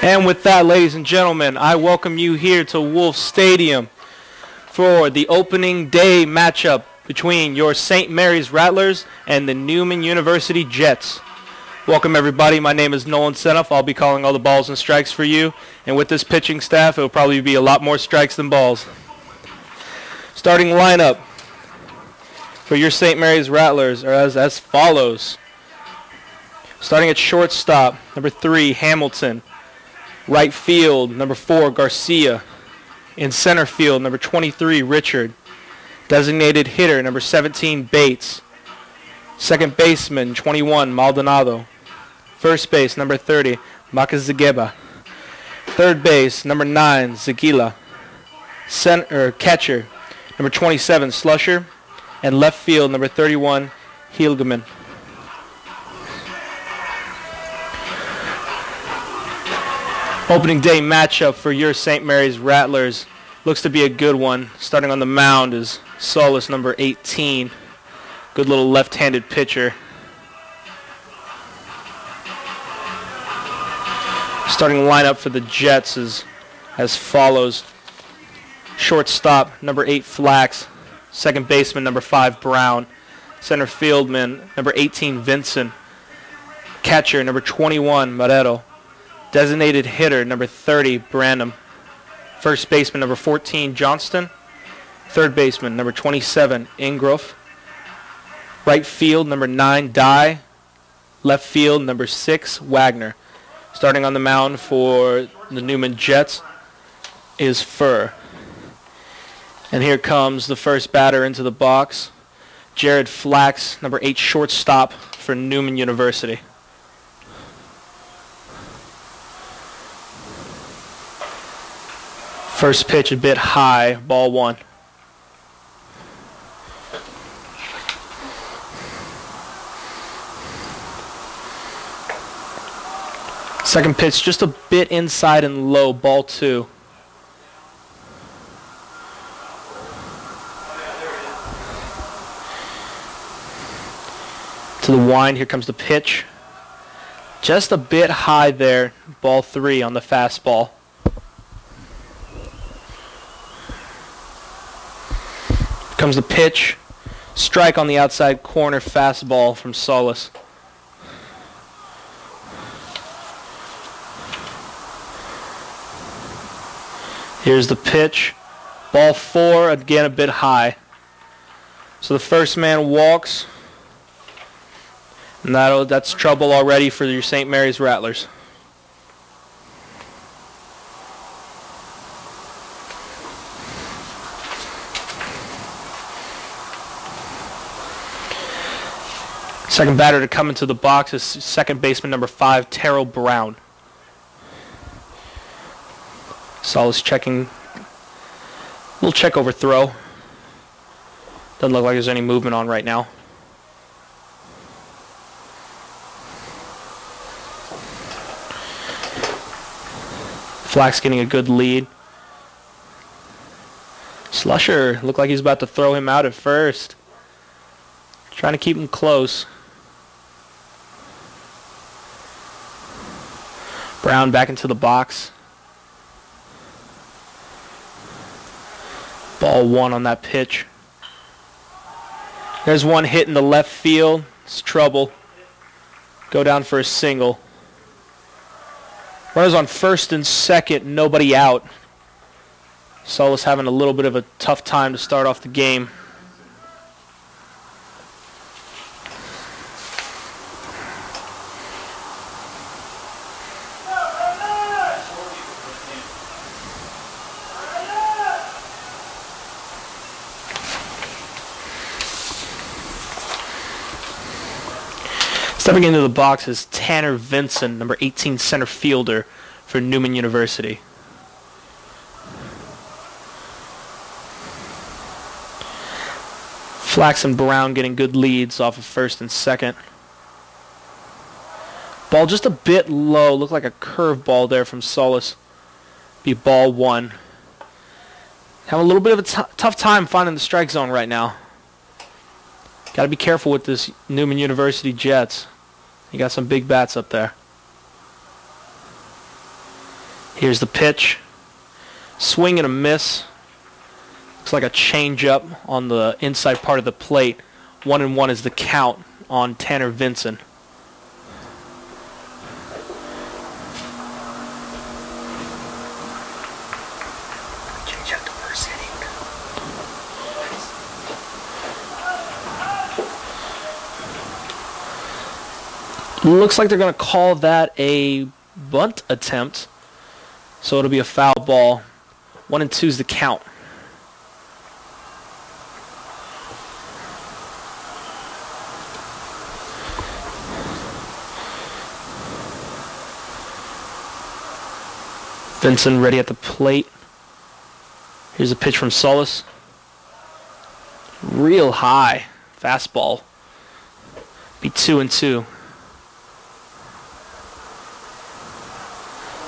And with that, ladies and gentlemen, I welcome you here to Wolf Stadium for the opening day matchup between your St. Mary's Rattlers and the Newman University Jets. Welcome, everybody. My name is Nolan Senoff. I'll be calling all the balls and strikes for you. And with this pitching staff, it will probably be a lot more strikes than balls. Starting lineup for your St. Mary's Rattlers are as follows. Starting at shortstop, number 3, Hamilton. Right field, number 4, Garcia. In center field, number 23, Richard. Designated hitter, number 17, Bates. Second baseman, 21, Maldonado. First base, number 30, Makazageba. Third base, number 9, Zagila. Catcher, number 27, Slusher. And left field, number 31, Hilgeman. Opening day matchup for your St. Mary's Rattlers. Looks to be a good one. Starting on the mound is Solis, number 18. Good little left-handed pitcher. Starting lineup for the Jets is as follows. Shortstop, number 8, Flax. Second baseman, number 5, Brown. Center fieldman, number 18, Vincent. Catcher, number 21, Marrero. Designated hitter, number 30, Branham. First baseman, number 14, Johnston. Third baseman, number 27, Ingroff. Right field, number 9, Dye. Left field, number 6, Wagner. Starting on the mound for the Newman Jets is Furr. And here comes the first batter into the box, Jared Flax, number 8, shortstop for Newman University. First pitch a bit high, ball 1. Second pitch just a bit inside and low, ball 2. To the wind, here comes the pitch. Just a bit high there, ball 3 on the fastball. Comes the pitch, strike on the outside corner, fastball from Solis. Here's the pitch, ball 4, again a bit high. So the first man walks, and that's trouble already for your St. Mary's Rattlers. Second batter to come into the box is second baseman number 5, Terrell Brown. Solis checking. Little check over throw. Doesn't look like there's any movement on right now. Flax getting a good lead. Slusher looked like he's about to throw him out at first. Trying to keep him close. Brown back into the box. Ball 1 on that pitch. There's one hit in the left field. It's trouble. Go down for a single. Runners on first and second, nobody out. Solis having a little bit of a tough time to start off the game. Stepping into the box is Tanner Vincent, number 18 center fielder for Newman University. Flax and Brown getting good leads off of first and second. Ball just a bit low. Looked like a curve ball there from Solis. Be ball 1. Have a little bit of a tough time finding the strike zone right now. Got to be careful with this Newman University Jets. You got some big bats up there. Here's the pitch. Swing and a miss. Looks like a change-up on the inside part of the plate. 1-1 is the count on Tanner Vincent. Change out the first inning. Looks like they're going to call that a bunt attempt. So it'll be a foul ball. 1-2 is the count. Vincent ready at the plate. Here's a pitch from Solis. Real high. Fastball. Be 2-2.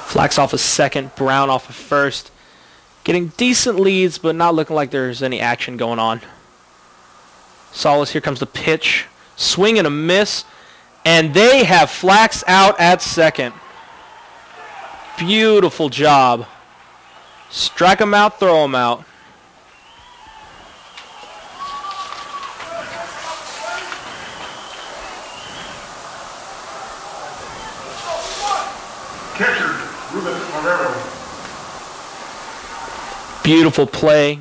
Flax off a second. Brown off a first. Getting decent leads, but not looking like there's any action going on. Solis, here comes the pitch. Swing and a miss. And they have Flax out at second. Beautiful job. Strike him out, throw him out. Beautiful play.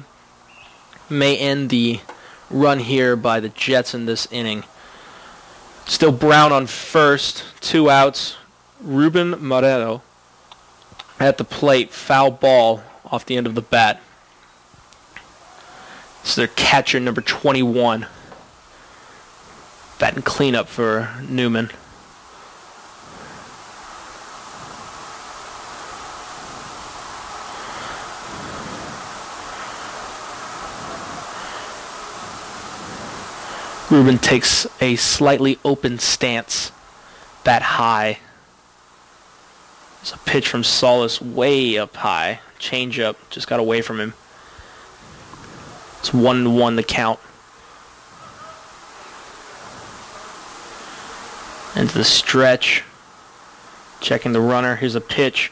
May end the run here by the Jets in this inning. Still Brown on first. 2 outs. Ruben Marrero at the plate. Foul ball off the end of the bat. This is their catcher, number 21. Batting cleanup for Newman. Ruben takes a slightly open stance, bat high. There's a pitch from Solis way up high. Change up, just got away from him. It's 1-1 the count. Into the stretch. Checking the runner. Here's a pitch.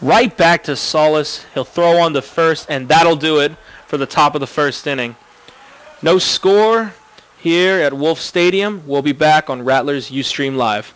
Right back to Solis. He'll throw on to first, and that'll do it for the top of the first inning. No score here at Wolf Stadium. We'll be back on Rattlers Ustream Live.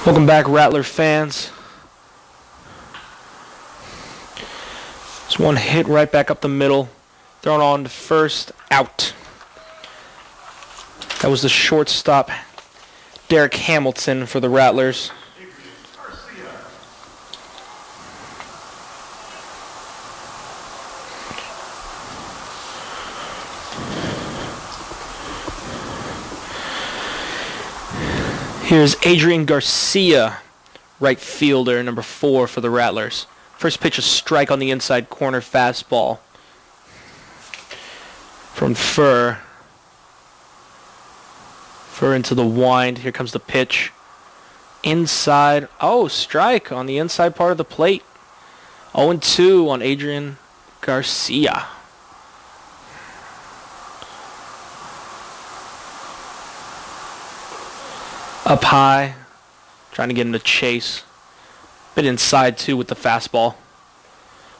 Welcome back, Rattler fans. Just one hit right back up the middle. Thrown on to first, out. That was the shortstop, Derek Hamilton, for the Rattlers. Here's Adrian Garcia, right fielder, number 4 for the Rattlers. First pitch, a strike on the inside corner fastball from Furr. Furr into the wind. Here comes the pitch. Inside. Oh, strike on the inside part of the plate. 0-2 on Adrian Garcia. Up high, trying to get him to chase. Bit inside too with the fastball.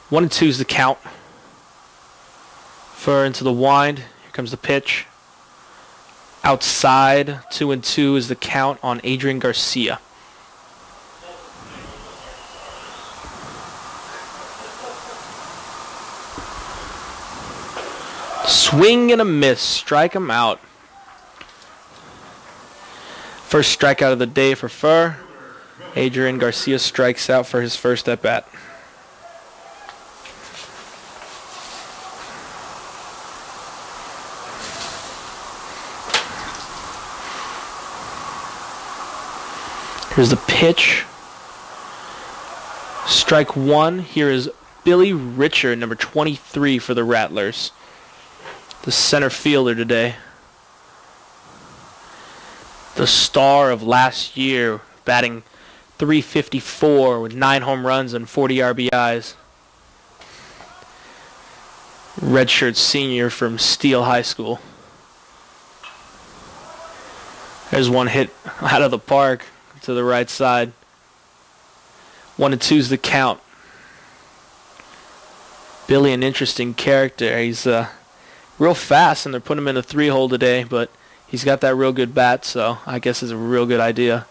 1-2 is the count. Furr into the wind. Here comes the pitch. Outside, 2-2 is the count on Adrian Garcia. Swing and a miss. Strike him out. First strikeout of the day for Furr. Adrian Garcia strikes out for his first at-bat. Here's the pitch. Strike 1. Here is Billy Richard, number 23 for the Rattlers. The center fielder today. The star of last year, batting .354 with 9 home runs and 40 RBIs. Redshirt senior from Steele High School. There's one hit out of the park to the right side. 1-2 is the count. Billy, an interesting character. He's real fast, and they're putting him in a 3-hole today, but he's got that real good bat, so I guess it's a real good idea.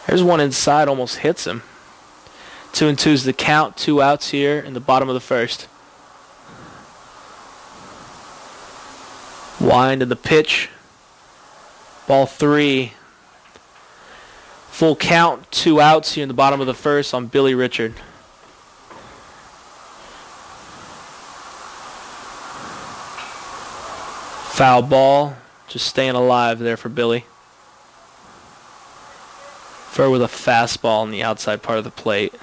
There's one inside, almost hits him. 2-2 is the count. 2 outs here in the bottom of the first. Wind in the pitch. Ball 3. Full count. 2 outs here in the bottom of the first on Billy Richard. Foul ball. Just staying alive there for Billy. Furr with a fastball on the outside part of the plate.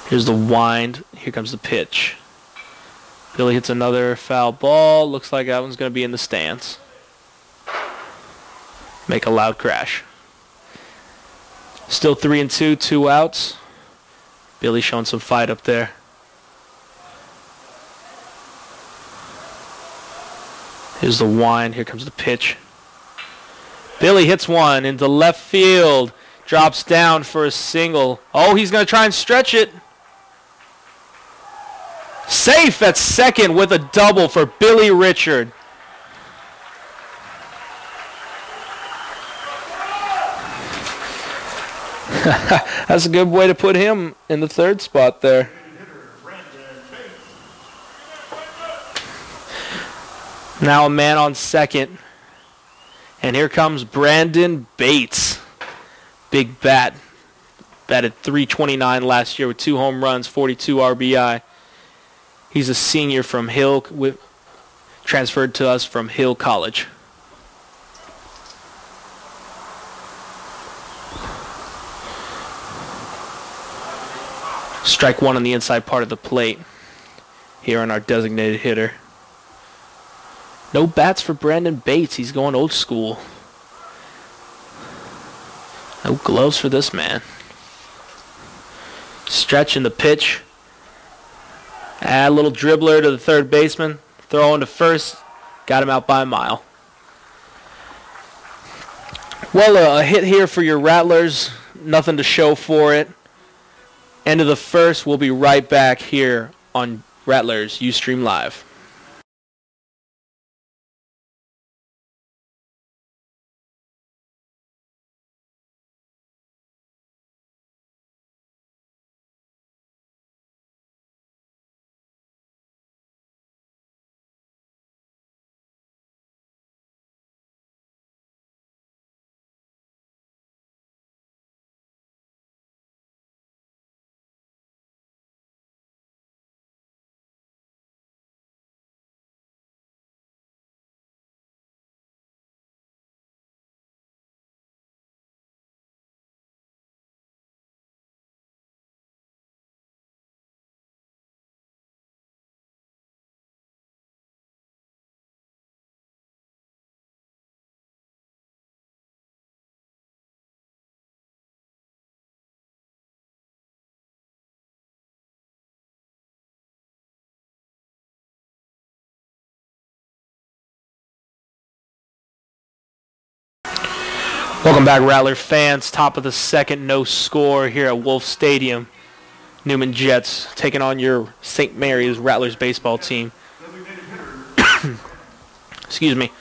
Here's the wind. Here comes the pitch. Billy hits another foul ball. Looks like that one's going to be in the stands. Make a loud crash. Still 3-2, 2 outs. Billy showing some fight up there. Here's the wind. Here comes the pitch. Billy hits one into left field. Drops down for a single. Oh, he's going to try and stretch it. Safe at second with a double for Billy Richard. That's a good way to put him in the third spot there. Now a man on second. And here comes Brandon Bates. Big bat. Batted .329 last year with 2 home runs, 42 RBI. He's a senior from Hill, transferred to us from Hill College. Strike 1 on the inside part of the plate here on our designated hitter. No bats for Brandon Bates. He's going old school. No gloves for this man. Stretch in the pitch. Add a little dribbler to the third baseman. Throw into first. Got him out by a mile. Well, a hit here for your Rattlers. Nothing to show for it. End of the first. We'll be right back here on Rattlers Ustream Live. Welcome back, Rattler fans. Top of the second, no score here at Wolf Stadium. Newman Jets taking on your St. Mary's Rattlers baseball team. Excuse me.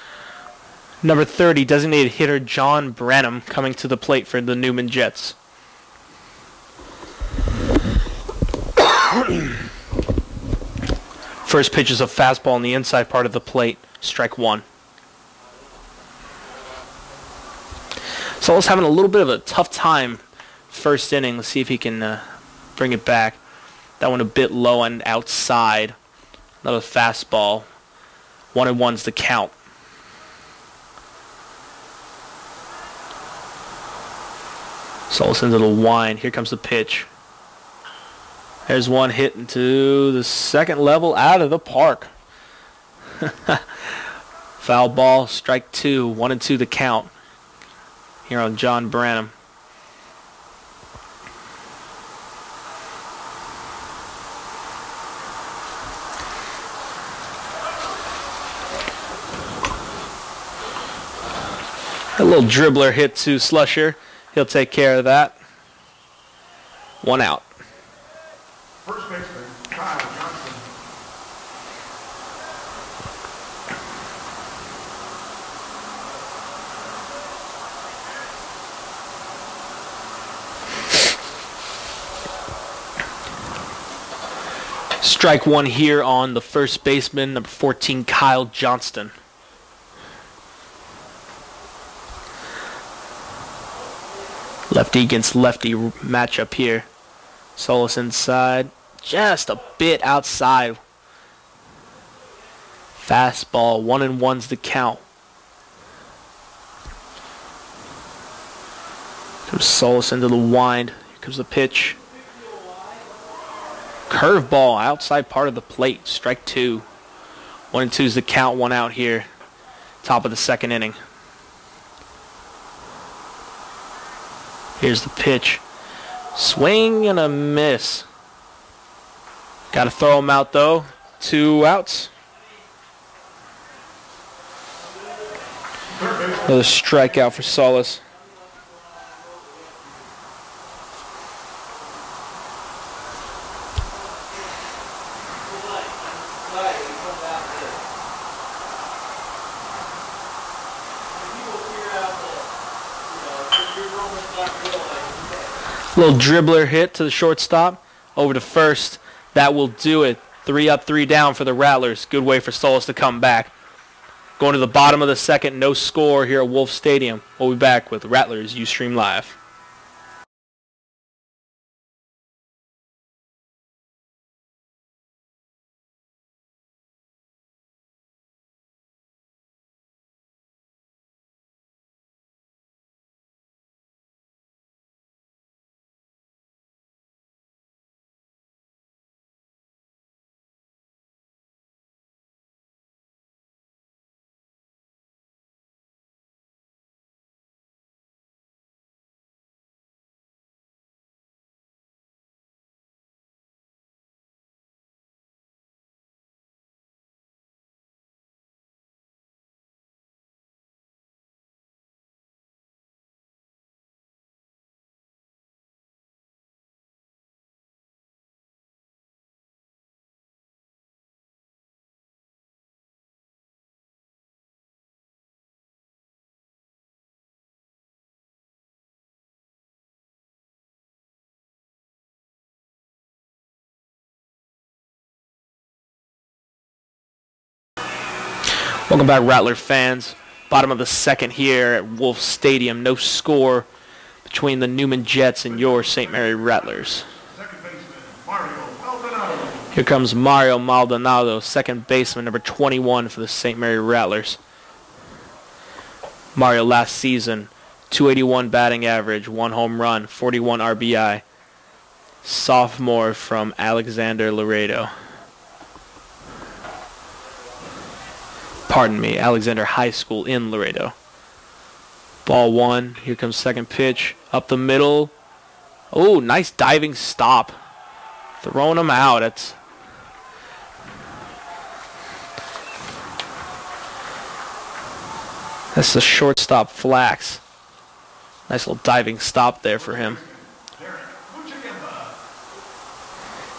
Number 30, designated hitter John Branham coming to the plate for the Newman Jets. First pitch is a fastball on the inside part of the plate. Strike one. Solo's having a little bit of a tough time first inning. Let's see if he can bring it back. That one a bit low and outside. Another fastball. 1-1's the count. Solo's into the wind. Here comes the pitch. There's one hit into the second level out of the park. Foul ball, strike two. 1-2 the count. Here on John Branham. A little dribbler hit to Slusher. He'll take care of that. One out. First baseman, Kyle Johnson. Strike one here on the first baseman, number 14, Kyle Johnston. Lefty against lefty matchup here. Solis inside, just a bit outside. Fastball, 1-1's the count. Comes Solis into the wind. Here comes the pitch. Curveball, outside part of the plate. Strike two. 1-2's the count. One out here. Top of the second inning. Here's the pitch. Swing and a miss. Got to throw him out though. 2 outs. Another strikeout for Solis. Little dribbler hit to the shortstop. Over to first. That will do it. 3 up, 3 down for the Rattlers. Good way for Solis to come back. Going to the bottom of the second. No score here at Wolf Stadium. We'll be back with Rattlers Ustream Live. Welcome back, Rattler fans. Bottom of the second here at Wolf Stadium. No score between the Newman Jets and your St. Mary Rattlers. Second baseman, Mario Maldonado. Here comes Mario Maldonado, second baseman, number 21 for the St. Mary Rattlers. Mario last season, 281 batting average, 1 home run, 41 RBI. Sophomore from Alexander Laredo. Pardon me, Alexander High School in Laredo. Ball one. Here comes second pitch. Up the middle. Oh, nice diving stop. Throwing him out. That's the shortstop, Flax. Nice little diving stop there for him.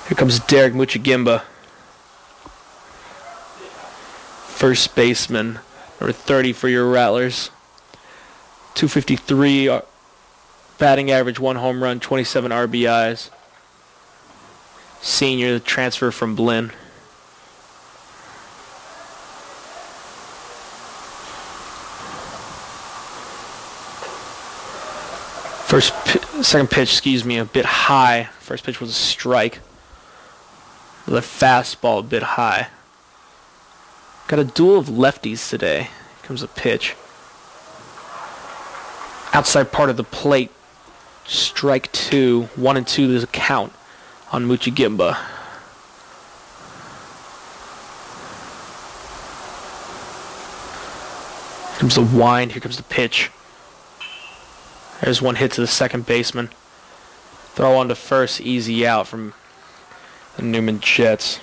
Here comes Derek Muchagimba. First baseman, number 30 for your Rattlers. 253 batting average, 1 home run, 27 RBIs. Senior, the transfer from Blinn. Second pitch, excuse me, a bit high. First pitch was a strike. The fastball a bit high. Got a duel of lefties today. Here comes a pitch. Outside part of the plate. Strike 2. 1-2, there's a count on Muchagimba. Here comes the wind. Here comes the pitch. There's one hit to the second baseman. Throw on to first, easy out from the Newman Jets.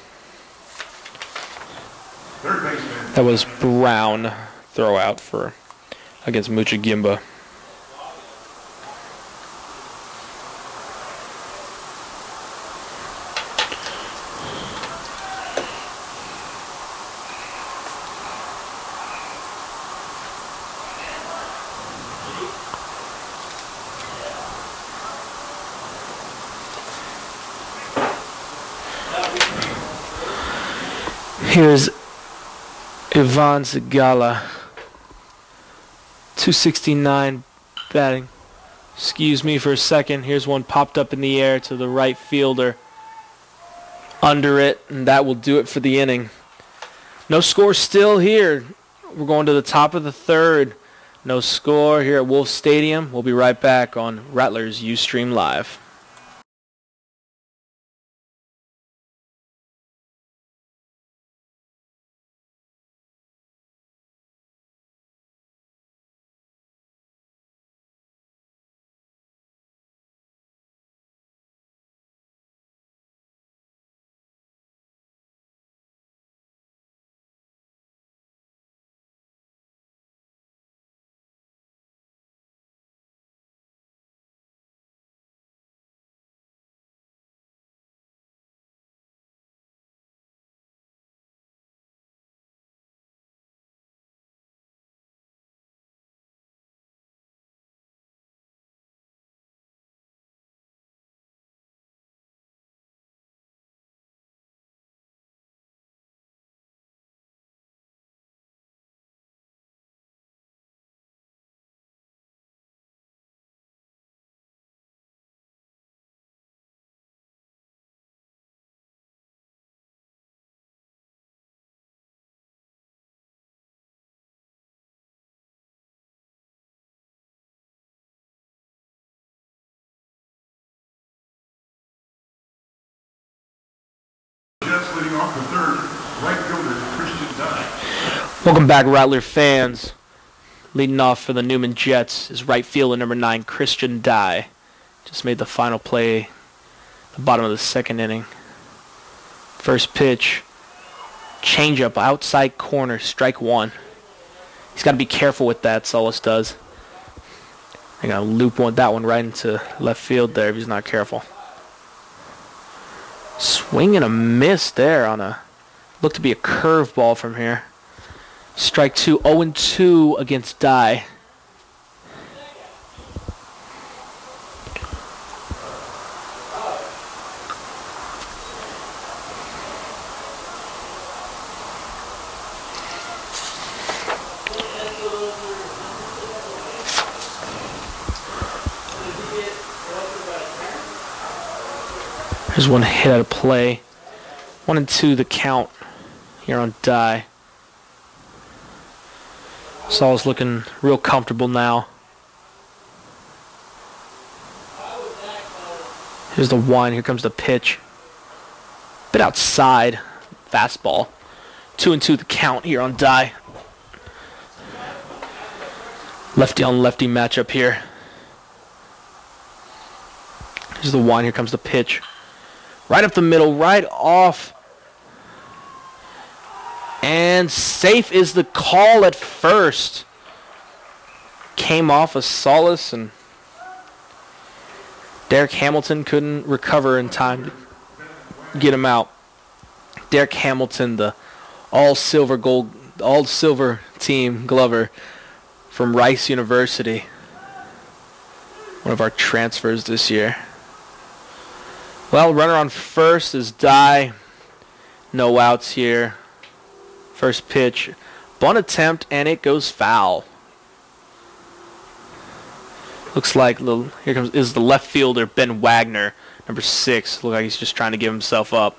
Third baseman. That was Brown. Throw out for against Muchagimba. Here's Ivan Zagala, 269 batting. Excuse me for a second. Here's one popped up in the air to the right fielder. Under it, and that will do it for the inning. No score still here. We're going to the top of the third. No score here at Wolf Stadium. We'll be right back on Rattlers Ustream Live. Jets leading off the third, right fielder Christian Dye. Welcome back, Rattler fans. Leading off for the Newman Jets is right fielder number 9, Christian Dye. Just made the final play, the bottom of the second inning. First pitch, changeup, outside corner, strike 1. He's got to be careful with that, Solis does. They're going to loop that one right into left field there if he's not careful. Swing and a miss there on a, looked to be a curveball from here. Strike 2, 0-2 against Dye. There's one hit out of play. 1-2 the count here on Dye. Saul's looking real comfortable now. Here's the one. Here comes the pitch. Bit outside. Fastball. 2-2 the count here on Dye. Lefty on lefty matchup here. Here's the one. Here comes the pitch. Right up the middle, right off. And safe is the call at first. Came off of Solis and Derek Hamilton couldn't recover in time to get him out. Derek Hamilton, the all-silver team Glover from Rice University. One of our transfers this year. Well, runner on first is Dye. No outs here. First pitch. Bunt attempt, and it goes foul. Looks like here is the left fielder, Ben Wagner, number 6. Looks like he's just trying to give himself up.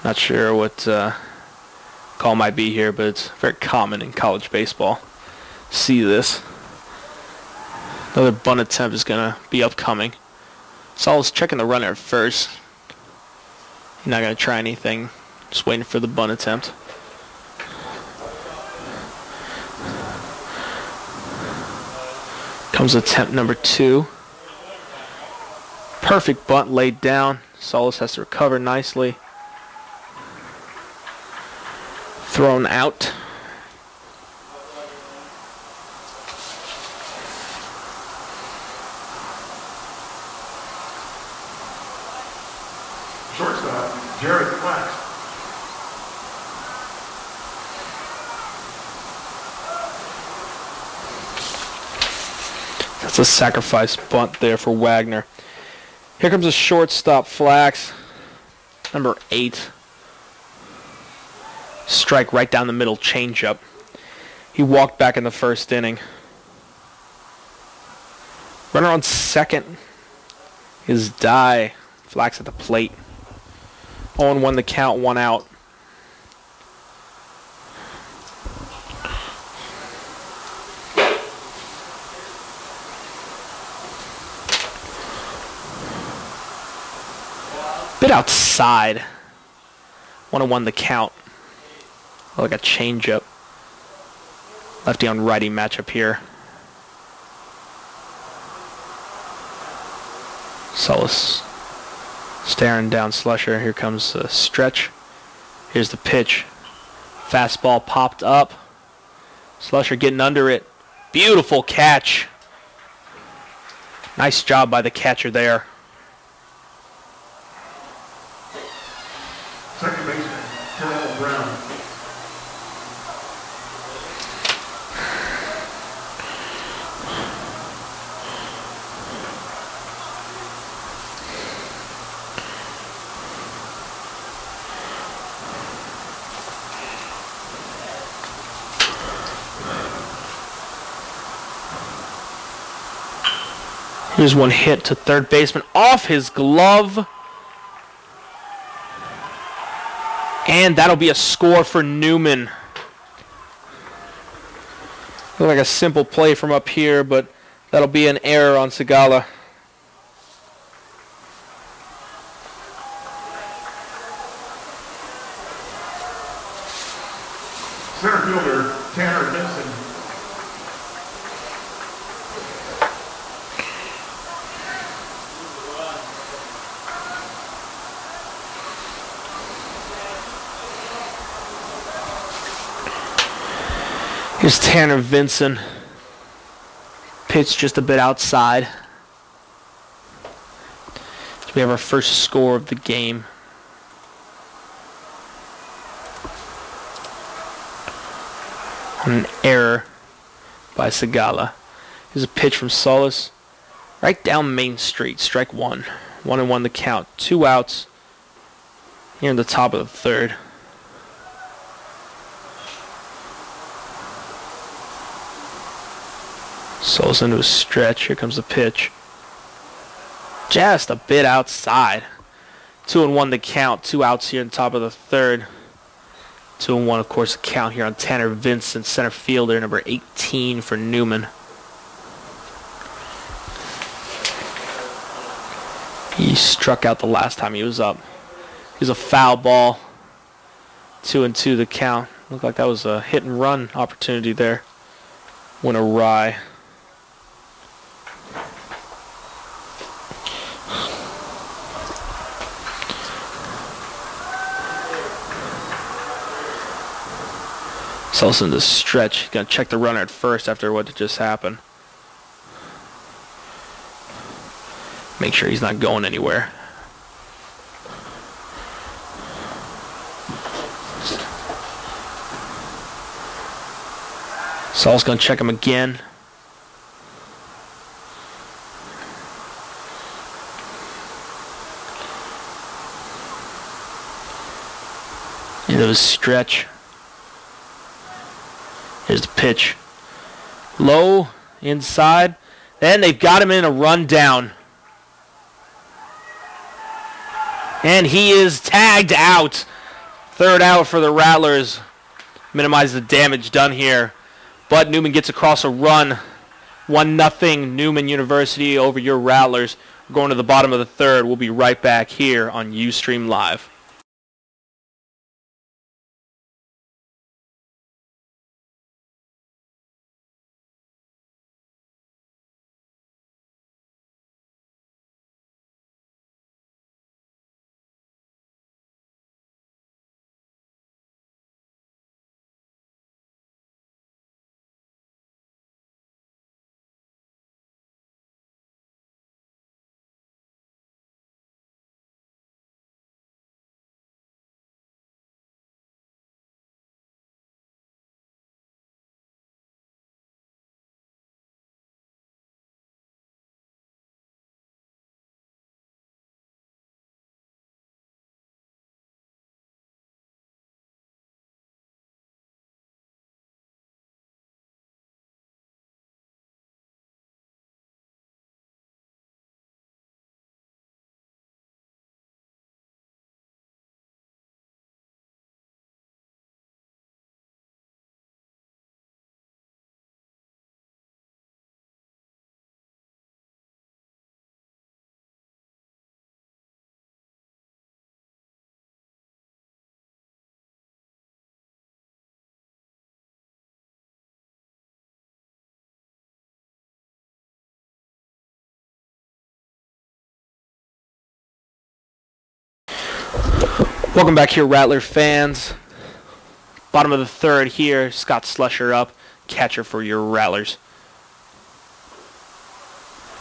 Not sure what call might be here, but it's very common in college baseball. See this. Another bunt attempt is going to be upcoming. Saul's checking the runner at first. He's not going to try anything. Just waiting for the bunt attempt. Comes attempt number 2. Perfect bunt laid down. Solis has to recover nicely. Thrown out. Shortstop, Jared Flax. That's a sacrifice bunt there for Wagner. Here comes a shortstop, Flax, number 8. Strike right down the middle, changeup. He walked back in the first inning. Runner on second is Dye. Flax at the plate. 0-1 the count, 1 out. Bit outside. 1-1 the count. Like a changeup. Lefty on righty matchup here. Solis staring down Slusher. Here comes the stretch. Here's the pitch. Fastball popped up. Slusher getting under it. Beautiful catch. Nice job by the catcher there. Second baseman, Terrell Brown. Here's one hit to third baseman off his glove. And that'll be a score for Newman. Look like a simple play from up here, but that'll be an error on Segala. Center fielder, Tanner Benson. Here's Tanner Vincent. Pitch just a bit outside. So we have our first score of the game. An error by Segala. Here's a pitch from Solis. Right down Main Street. Strike 1. 1-1 the count. 2 outs. Here in the top of the third. Solis into a stretch. Here comes the pitch. Just a bit outside. 2-1 the count. 2 outs here in the top of the third. 2-1, of course, the count here on Tanner Vincent, center fielder, number 18 for Newman. He struck out the last time he was up. Here's a foul ball. 2-2 the count. Looked like that was a hit and run opportunity there. Went awry. Solis in the stretch. He's going to check the runner at first after what just happened. Make sure he's not going anywhere. Saul's going to check him again. Into his stretch. Here's the pitch. Low, inside. Then they've got him in a run down. And he is tagged out. Third out for the Rattlers. Minimize the damage done here. But Newman gets across a run. 1-0 Newman University over your Rattlers. We're going to the bottom of the third. We'll be right back here on Ustream Live. Welcome back here, Rattler fans. Bottom of the third here. Scott Slusher up. Catcher for your Rattlers.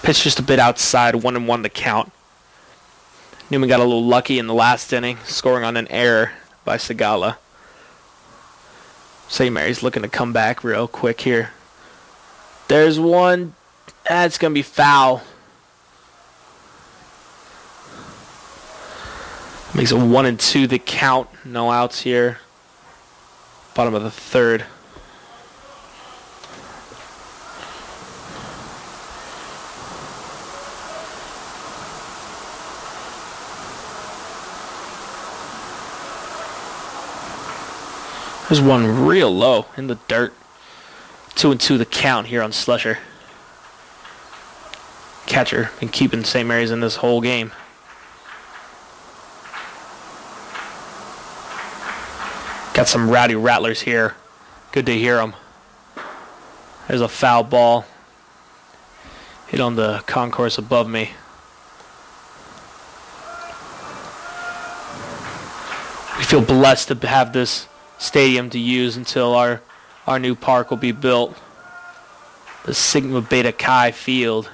Pitch just a bit outside. 1-1 the count. Newman got a little lucky in the last inning, scoring on an error by Segala. St. Mary's looking to come back real quick here. There's one. That's going to be foul. Makes it 1-2 the count. No outs here. Bottom of the third. There's one real low in the dirt. 2-2 the count here on Slusher. Catcher been keeping St. Mary's in this whole game. Got some rowdy Rattlers here. Good to hear them. There's a foul ball. Hit on the concourse above me. We feel blessed to have this stadium to use until our new park will be built. The Sigma Beta Chi field.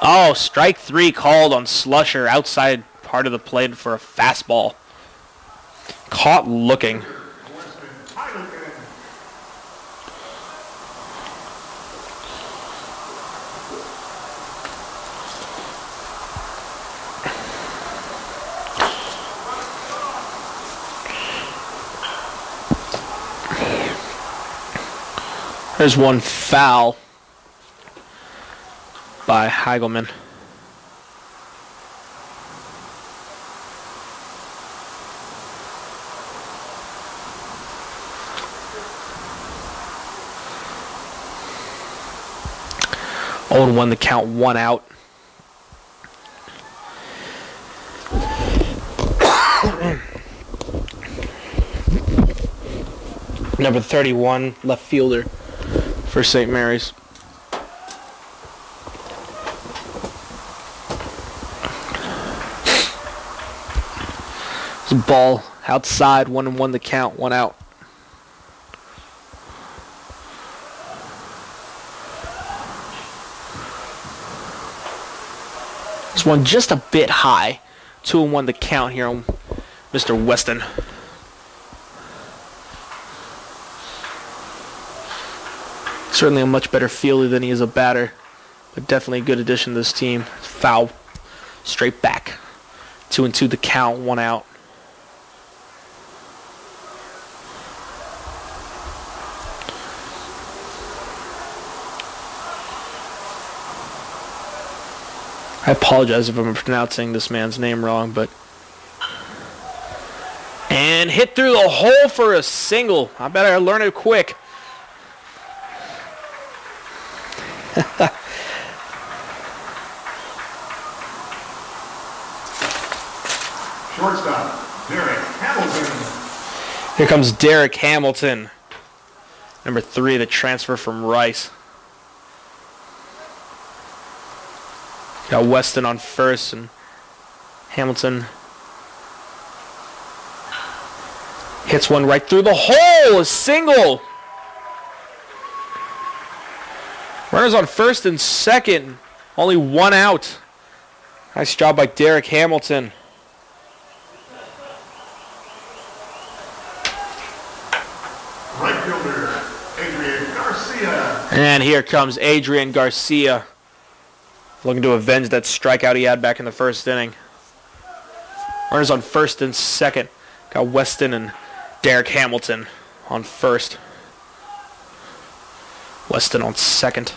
Oh, strike 3 called on Slusher outside part of the plate for a fastball. Caught looking. There's one foul by Heigelman. Old one, the count, 1 out. Number 31, left fielder for St. Mary's. It's a ball outside, 1-1 the count, 1 out. This one just a bit high. 2-1 the count here on Mr. Weston. Certainly a much better fielder than he is a batter, but definitely a good addition to this team. Foul. Straight back. 2-2 the count, 1 out. I apologize if I'm pronouncing this man's name wrong, but... And hit through the hole for a single. I better learn it quick. Shortstop, Derek Hamilton. Here comes Derek Hamilton. Number 3, the transfer from Rice. Got Weston on first and Hamilton hits one right through the hole. A single. Runners on first and second. Only 1 out. Nice job by Derek Hamilton. Right fielder, Adrian Garcia. And here comes Adrian Garcia. Looking to avenge that strikeout he had back in the first inning. Runners on first and second. Got Weston and Derek Hamilton on first. Weston on second.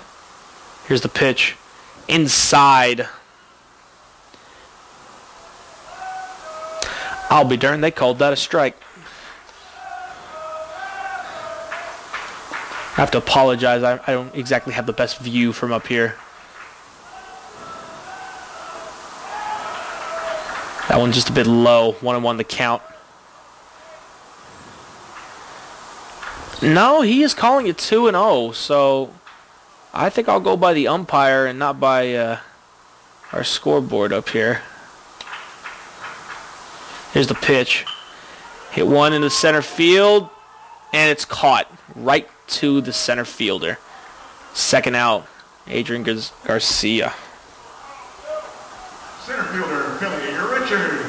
Here's the pitch. Inside. I'll be darned, they called that a strike. I have to apologize. I don't exactly have the best view from up here. That one just a bit low. 1-1 the count. No, he is calling it 2-0. So I think I'll go by the umpire and not by our scoreboard up here. Here's the pitch. Hit one into center field, and it's caught right to the center fielder. Second out, Adrian Garcia. Center fielder, Billy Richard.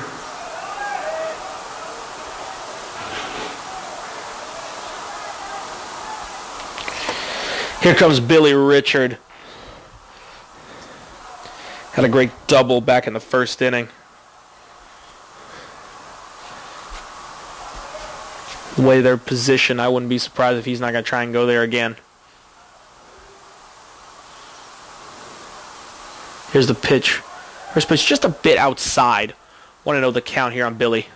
Here comes Billy Richard. Had a great double back in the first inning. The way they're positioned, I wouldn't be surprised if he's not going to try and go there again. Here's the pitch. First pitch just a bit outside. Want to know the count here on Billy.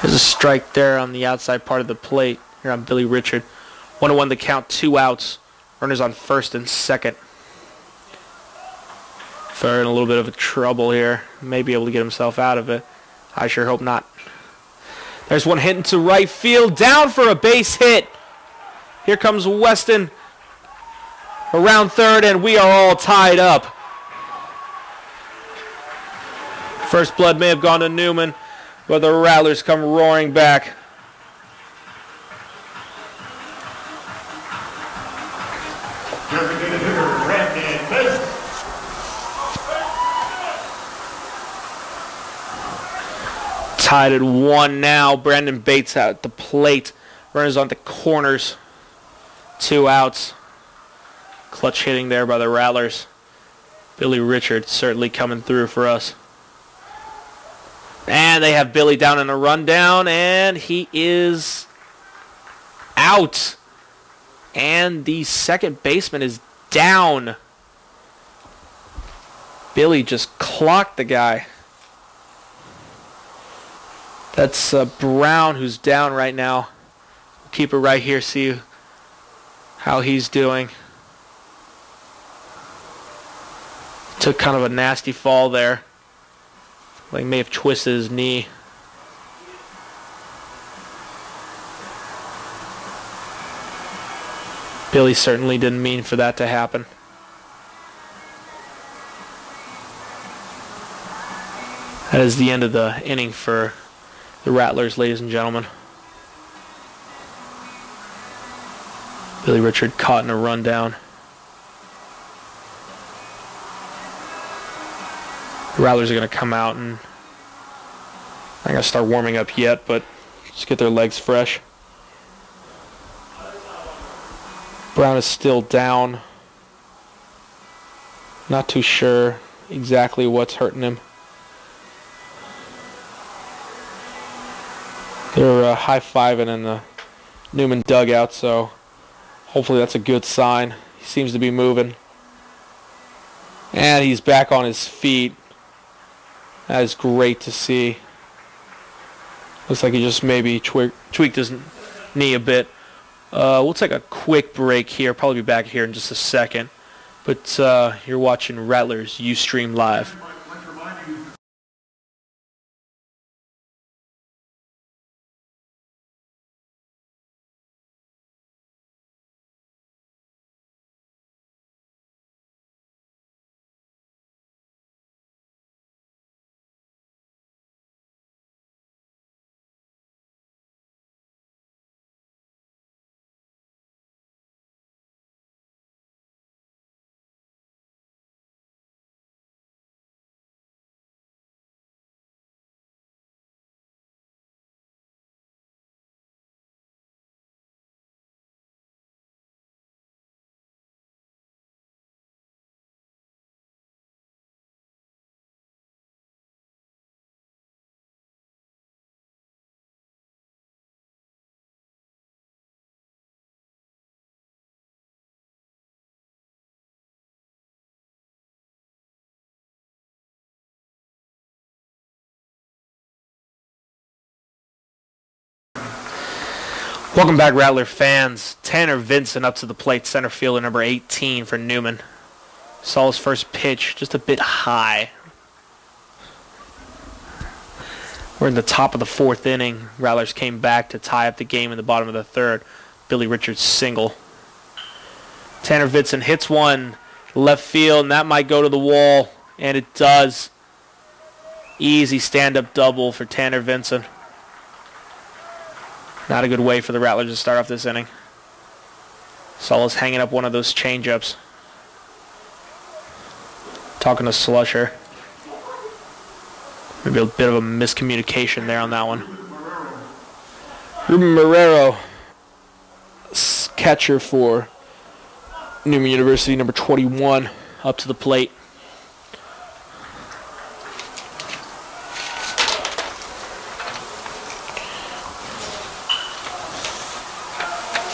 There's a strike there on the outside part of the plate here on Billy Richard. 1-1 the count, 2 outs. Runners on first and second. Fair in a little bit of trouble here. May be able to get himself out of it. I sure hope not. There's one hit into right field. Down for a base hit. Here comes Weston around third, and we are all tied up. First blood may have gone to Newman, but the Rattlers come roaring back. Designated hitter, Brandon Bates. Tied at 1 now. Brandon Bates out at the plate. Runners on the corners. 2 outs. Clutch hitting there by the Rattlers. Billy Richard certainly coming through for us. And they have Billy down in a rundown, and he is out. And the second baseman is down. Billy just clocked the guy. That's Brown who's down right now. We'll keep it right here, see how he's doing. Took kind of a nasty fall there. Like may have twisted his knee. Billy certainly didn't mean for that to happen. That is the end of the inning for the Rattlers, ladies and gentlemen. Billy Richard caught in a rundown. The Rattlers are going to come out, and I'm going to start warming up yet, but just get their legs fresh. Brown is still down. Not too sure exactly what's hurting him. They're high-fiving in the Newman dugout, so hopefully that's a good sign. He seems to be moving. And he's back on his feet. That is great to see. Looks like he just maybe tweaked his knee a bit. We'll take a quick break here. Probably be back here in just a second. But you're watching Rattlers Ustream Live. Welcome back, Rattler fans. Tanner Vincent up to the plate, center fielder number 18 for Newman. Saw his first pitch, just a bit high. We're in the top of the fourth inning. Rattlers came back to tie up the game in the bottom of the third. Billy Richards single. Tanner Vincent hits one left field, and that might go to the wall, and it does. Easy stand-up double for Tanner Vincent. Not a good way for the Rattlers to start off this inning. Saul's hanging up one of those changeups. Talking to Slusher. Maybe a bit of a miscommunication there on that one. Ruben Marrero, catcher for Newman University, number 21, up to the plate.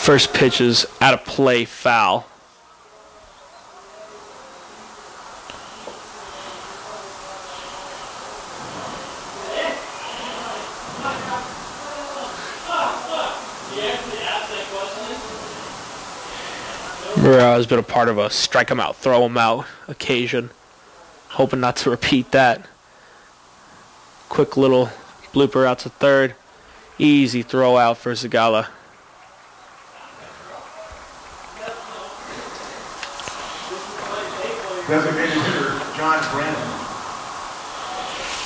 First pitch is out of play, foul. Marrero has been a part of a strike him out, throw him out occasion. Hoping not to repeat that. Quick little blooper out to third. Easy throw out for Zagala. Designated hitter, John Brennan.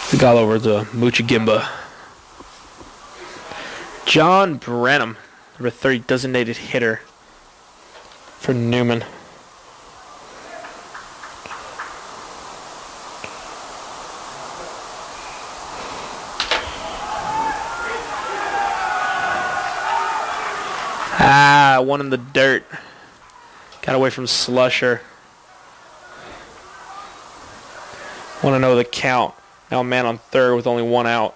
Zagala over to Muchigimba. John Brenham, number 30, designated hitter for Newman. One in the dirt. Got away from Slusher. Want to know the count. Now a man on third with only one out.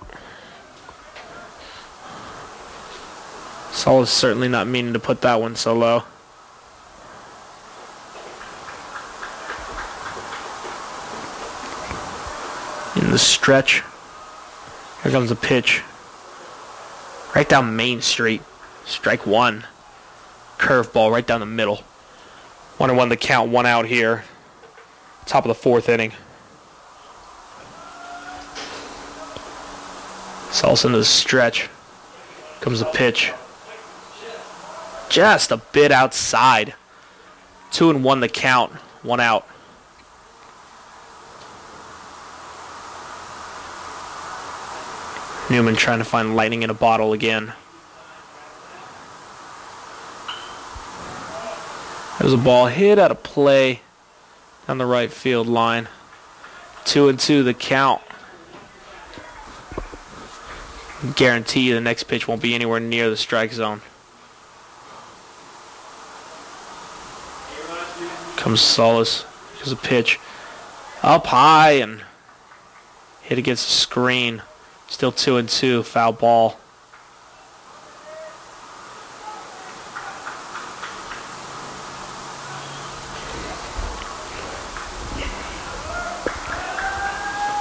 Saul is certainly not meaning to put that one so low. In the stretch. Here comes a pitch. Right down Main Street. Strike one. Curveball right down the middle. 1-1 the count, one out here. Top of the fourth inning. Saul's into the stretch. Comes the pitch. Just a bit outside. 2-1 the count, one out. Newman trying to find lightning in a bottle again. There's a ball hit out of play down the right field line. 2-2 the count. Guarantee you the next pitch won't be anywhere near the strike zone. Comes Solis. Here's a pitch up high and hit against the screen. Still 2-2, foul ball.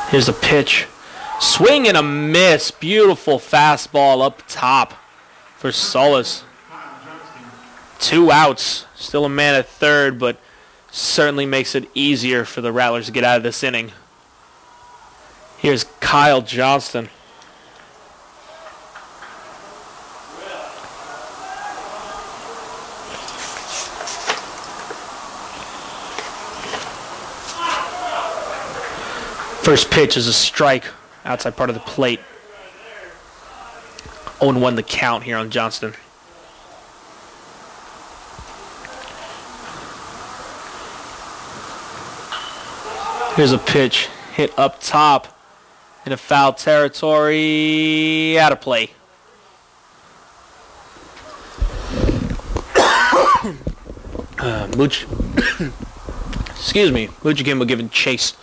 Here's a pitch. Swing and a miss. Beautiful fastball up top for Solis. 2 outs. Still a man at third, but certainly makes it easier for the Rattlers to get out of this inning. Here's Kyle Johnston. First pitch is a strike outside part of the plate. 0-1 the count here on Johnston. Here's a pitch hit up top in a foul territory, out of play. Excuse me, Mujigimbo giving chase.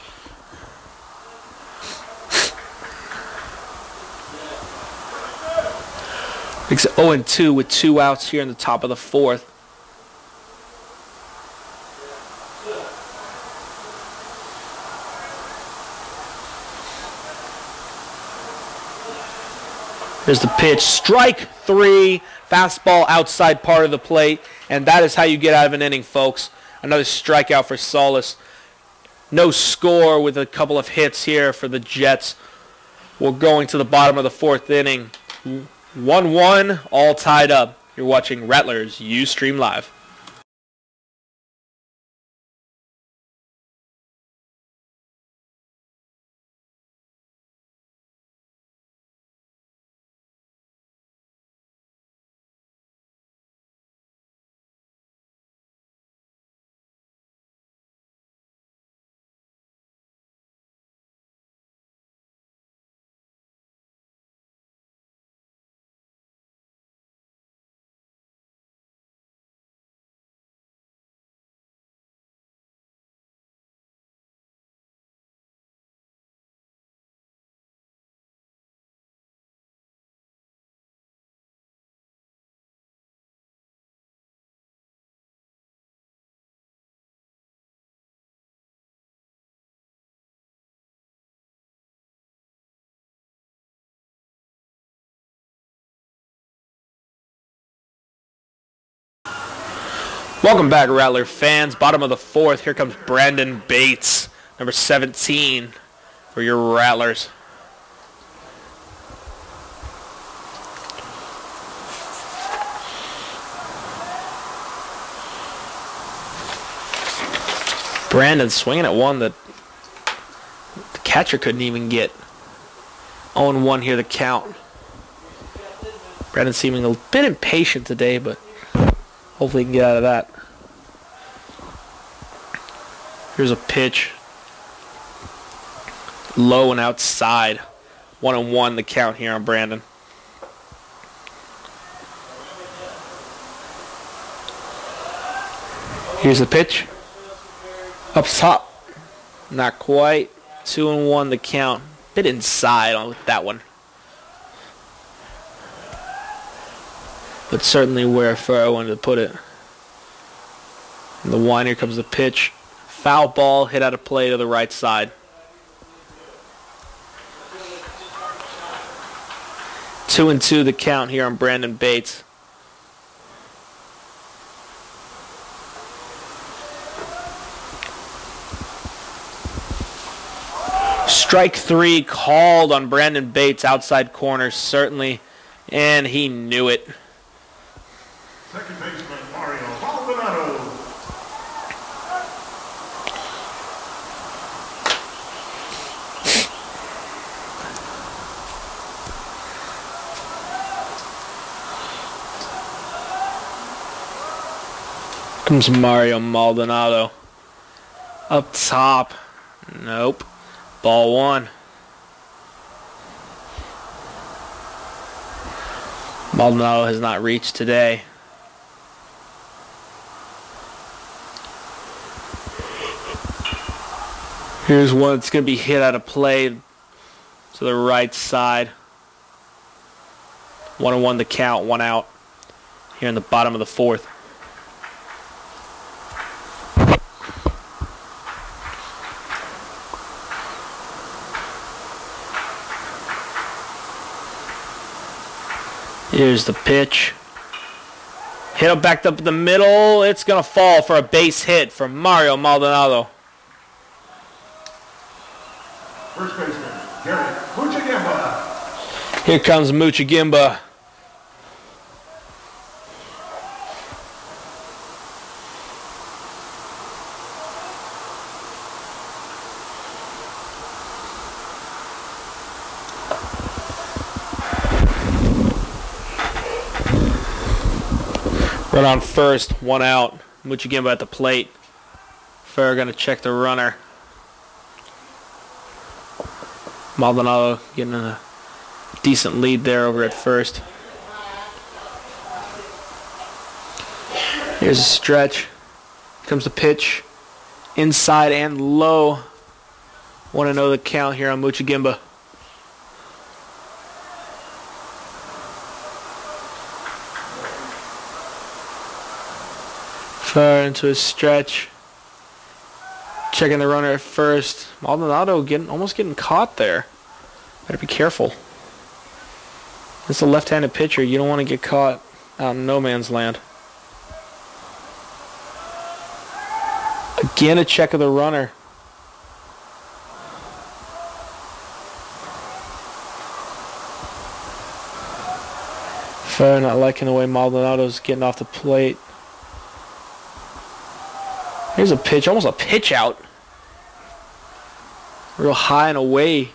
It's 0-2 with 2 outs here in the top of the fourth. There's the pitch. Strike 3. Fastball outside part of the plate. And that is how you get out of an inning, folks. Another strikeout for Solis. No score with a couple of hits here for the Jets. We're going to the bottom of the fourth inning. 1-1, all tied up. You're watching Rattlers Ustream Live. Welcome back, Rattler fans. Bottom of the fourth. Here comes Brandon Bates, number 17 for your Rattlers. Brandon swinging at one that the catcher couldn't even get. 0-1 here, the count. Brandon seeming a bit impatient today, but hopefully he can get out of that. Here's a pitch. Low and outside. 1-1 the count here on Brandon. Here's the pitch. Up top. Not quite. 2-1 the count. Bit inside on that one. But certainly where I wanted to put it. And the one, here comes the pitch. Foul ball, hit out of play to the right side. 2-2 the count here on Brandon Bates. Strike 3 called on Brandon Bates, outside corner, certainly, and he knew it. Second baseman Mario Maldonado. Comes Mario Maldonado. Up top. Nope. Ball one. Maldonado has not reached today. Here's one that's going to be hit out of play to the right side. 1-1 the count, 1 out here in the bottom of the fourth. Here's the pitch. Hit up backed up in the middle. It's going to fall for a base hit from Mario Maldonado. First baseman, Gary Muchigimba. Here comes Muchigimba. Run on first, 1 out. Muchigimba at the plate. Fair going to check the runner. Maldonado getting a decent lead there over at first. Here's a stretch. Here comes the pitch. Inside and low. Want to know the count here on Muchigimba. Far into a stretch. Checking the runner at first. Maldonado almost getting caught there. Better be careful. It's a left-handed pitcher. You don't want to get caught out in no man's land. Again, a check of the runner. Fair, not liking the way Maldonado's getting off the plate. Here's a pitch, almost a pitch out. Real high and away.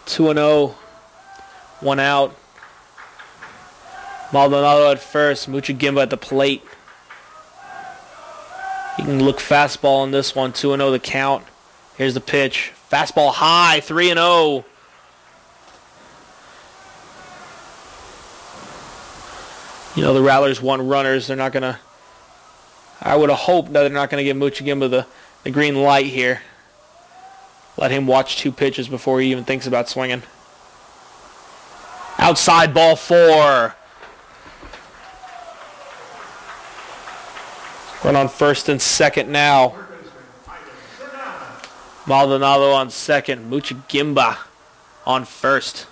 2-0. 1 out. Maldonado at first. Muchigimba at the plate. You can look fastball on this one. 2-0 the count. Here's the pitch. Fastball high. 3-0. You know, the Rattlers want runners. They're not going to... I would have hoped that they're not going to give Muchigimba the green light here. Let him watch 2 pitches before he even thinks about swinging. Outside, ball 4. Run on first and second now. Maldonado on second. Muchigimba on first.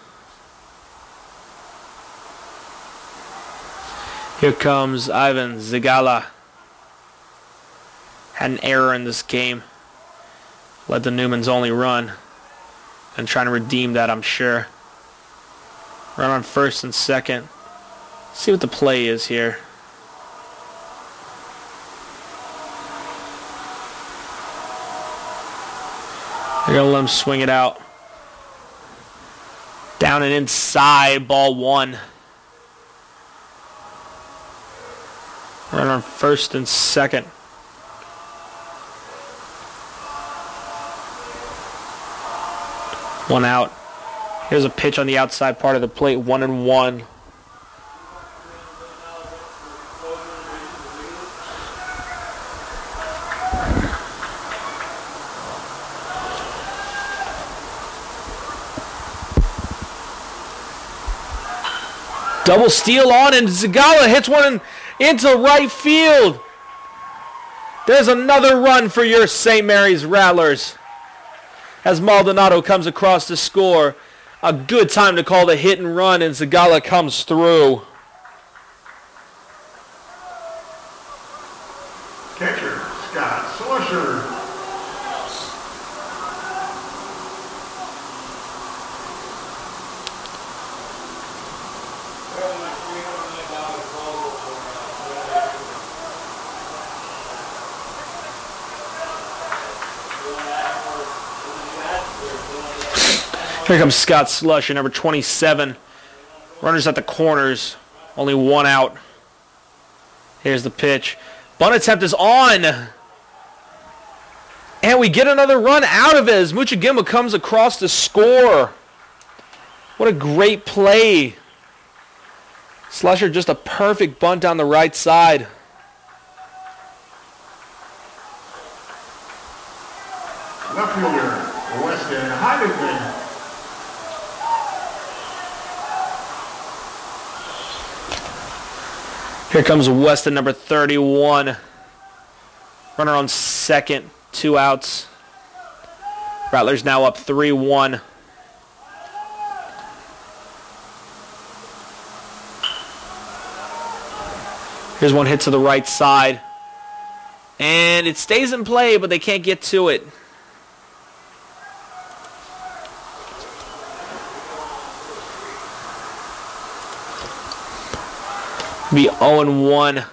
Here comes Ivan Zagala. Had an error in this game. Led the Newmans only run. And trying to redeem that, I'm sure. Run on first and second. See what the play is here. They're going to let him swing it out. Down and inside, ball 1. Run on first and second. One out. Here's a pitch on the outside part of the plate. 1-1. Double steal on, and Zagala hits one into right field. There's another run for your St. Mary's Rattlers. As Maldonado comes across to score. A good time to call the hit and run, and Zagala comes through. Catcher, Scott Slusher. Here comes Scott Slusher, number 27. Runners at the corners. Only 1 out. Here's the pitch. Bunt attempt is on. And we get another run out of it as Muchagimba comes across to score. What a great play. Slusher just a perfect bunt down the right side. Left fielder, Weston Heineman. Here comes Weston, number 31. Runner on second, 2 outs. Rattlers now up 3-1. Here's one hit to the right side. And it stays in play, but they can't get to it. Be 0-1.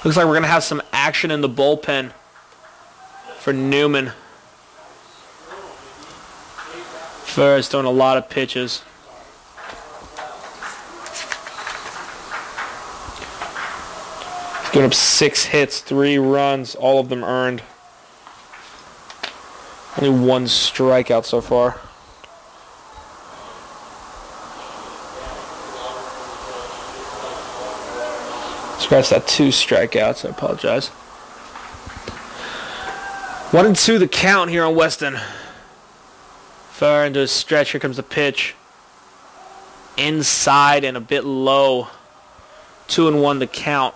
Looks like we're going to have some action in the bullpen for Newman. First, throwing a lot of pitches. He's given up 6 hits, 3 runs, all of them earned. Only 1 strikeout so far. Scratch that 2 strikeouts, I apologize. 1-2 the count here on Weston. Far into a stretch, here comes the pitch. Inside and a bit low. 2-1 the count.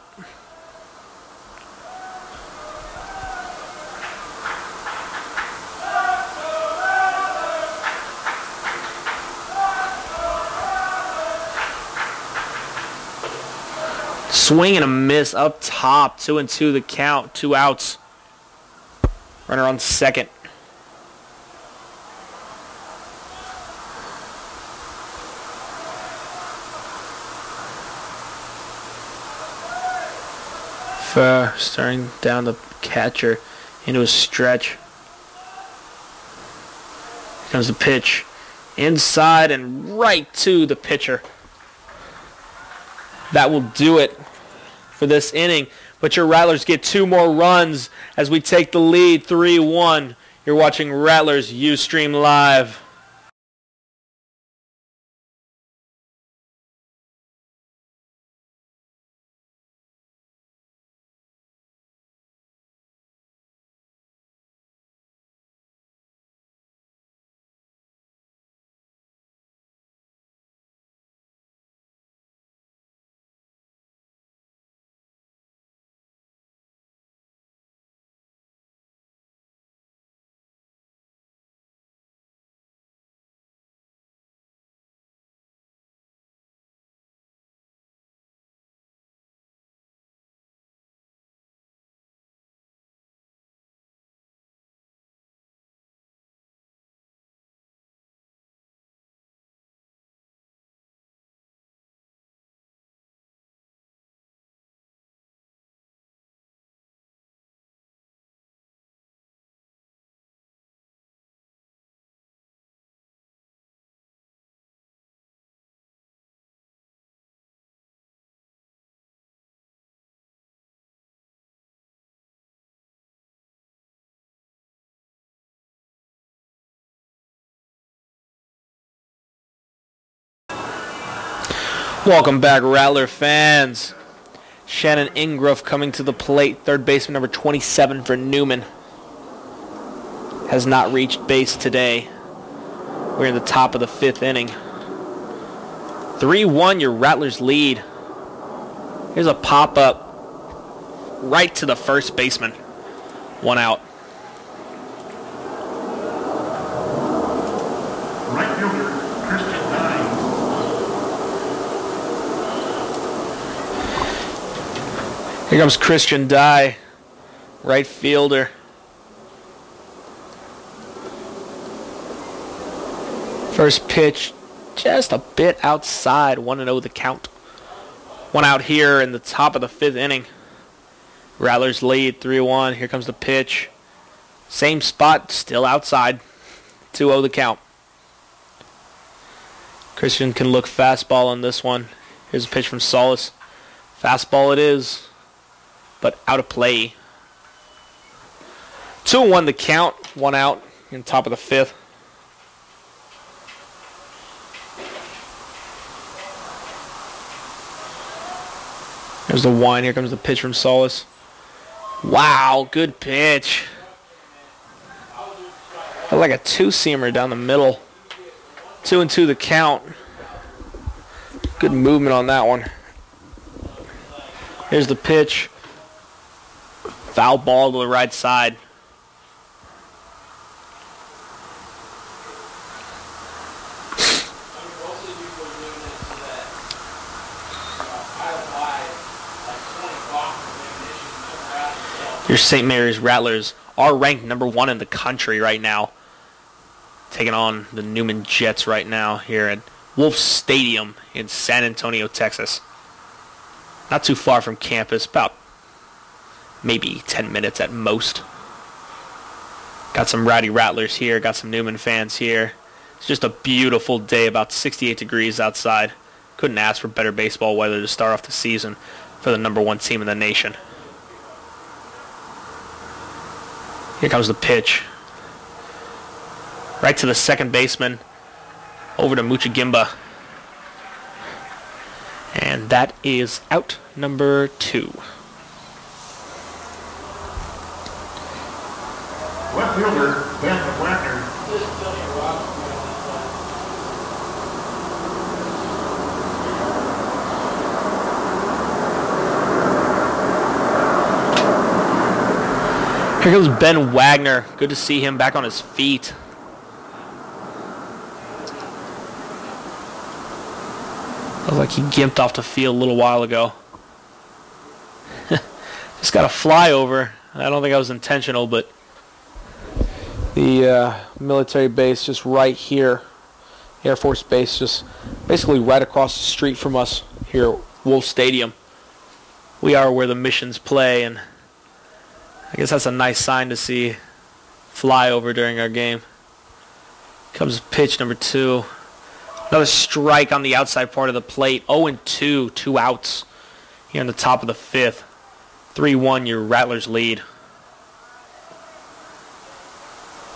Swing and a miss up top. 2-2 the count. 2 outs. Runner on second. Fair staring down the catcher into a stretch. Here comes the pitch. Inside and right to the pitcher. That will do it for this inning. But your Rattlers get 2 more runs as we take the lead 3-1. You're watching Rattlers Ustream Live. Welcome back, Rattler fans. Shannon Ingroff coming to the plate. Third baseman number 27 for Newman. Has not reached base today. We're in the top of the 5th inning. 3-1, your Rattlers lead. Here's a pop-up right to the first baseman. 1 out. Right fielder, Christian Dye. Here comes Christian Dye, right fielder. First pitch, just a bit outside. 1-0 the count. 1 out here in the top of the 5th inning. Rattlers lead 3-1. Here comes the pitch. Same spot, still outside. 2-0 the count. Christian can look fastball on this one. Here's a pitch from Solis. Fastball it is, but out of play. 2-1 the count, 1 out in top of the 5th. There's the 1. Here comes the pitch from Solis. Wow, good pitch. Like a 2-seamer down the middle. 2-2 the count. Good movement on that one. Here's the pitch. Foul ball to the right side. Your St. Mary's Rattlers are ranked #1 in the country right now. Taking on the Newman Jets right now here at Wolf Stadium in San Antonio, Texas. Not too far from campus, about maybe 10 minutes at most. Got some rowdy Rattlers here, got some Newman fans here. It's just a beautiful day, about 68 degrees outside. Couldn't ask for better baseball weather to start off the season for the #1 team in the nation. Here comes the pitch. Right to the second baseman. Over to Muchagimba. And that is out number 2. Left fielder, Ben Wagner. Here comes Ben Wagner. Good to see him back on his feet. Looked like he gimped off the field a little while ago. Just got a flyover. I don't think that was intentional, but the military base just right here, Air Force Base, just basically right across the street from us here at Wolf Stadium. We are where the missions play, and I guess that's a nice sign to see fly over during our game. Comes pitch number 2. Another strike on the outside part of the plate. 0-2, 2 outs here in the top of the 5th. 3-1, your Rattlers lead.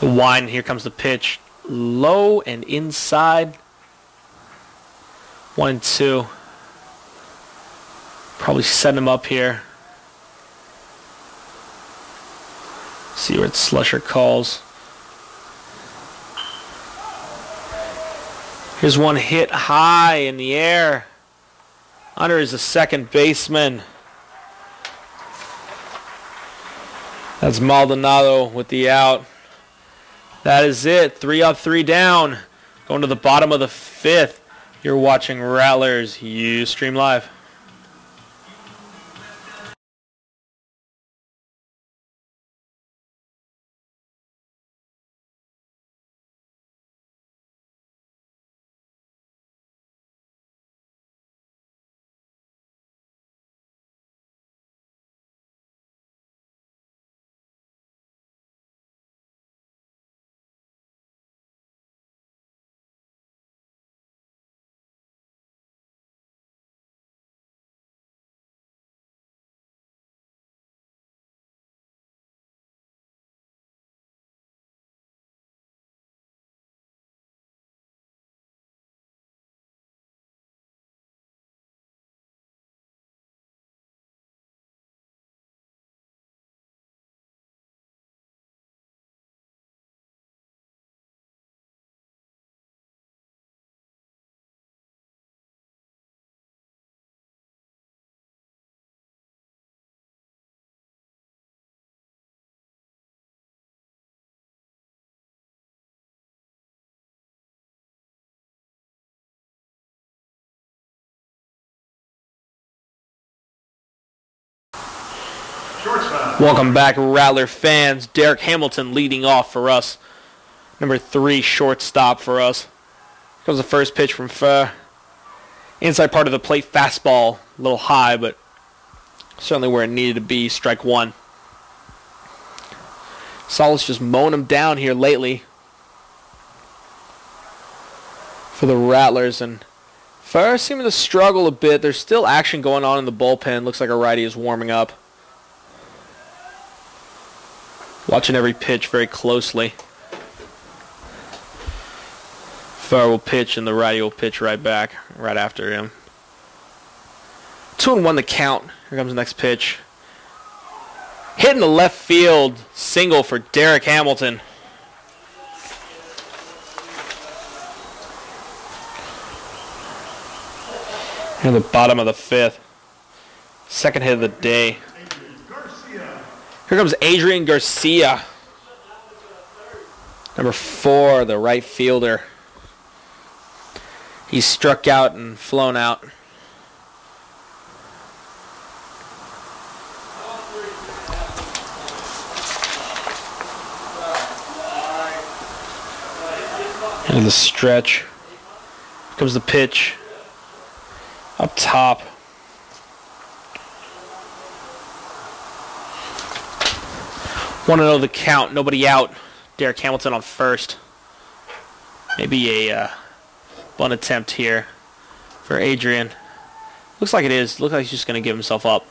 The 1, here comes the pitch. Low and inside. 1-2. Probably setting him up here. See what Slusher calls. Here's one hit high in the air. Under is the second baseman. That's Maldonado with the out. That is it. 3 up, 3 down. Going to the bottom of the 5th. You're watching Rattlers Ustream Live. Shortstop. Welcome back, Rattler fans. Derek Hamilton leading off for us. Number 3 shortstop for us. Comes the first pitch from inside part of the plate, fastball. A little high, but certainly where it needed to be. Strike 1. Solis just mowing him down here lately for the Rattlers, and First seeming to struggle a bit. There's still action going on in the bullpen. Looks like a righty is warming up. Watching every pitch very closely. Fur will pitch and the righty will pitch right back, right after him. 2-1 the count. Here comes the next pitch. Hitting the left field single for Derek Hamilton. In the bottom of the 5th. Second hit of the day. Here comes Adrian Garcia. Number 4, the right fielder. He's struck out and flown out. Into the stretch. Here comes the pitch. Up top. Want to know the count. Nobody out. Derek Hamilton on first. Maybe a bunt attempt here for Adrian. Looks like it is. Looks like he's just going to give himself up.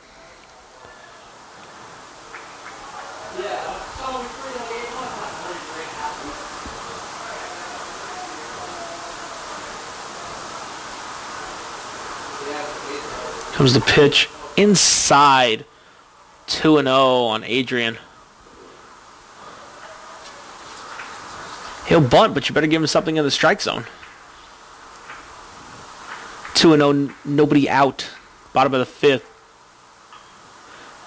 Comes the pitch inside. 2-0 on Adrian. He'll bunt, but you better give him something in the strike zone. 2-0, nobody out. Bottom of the 5th.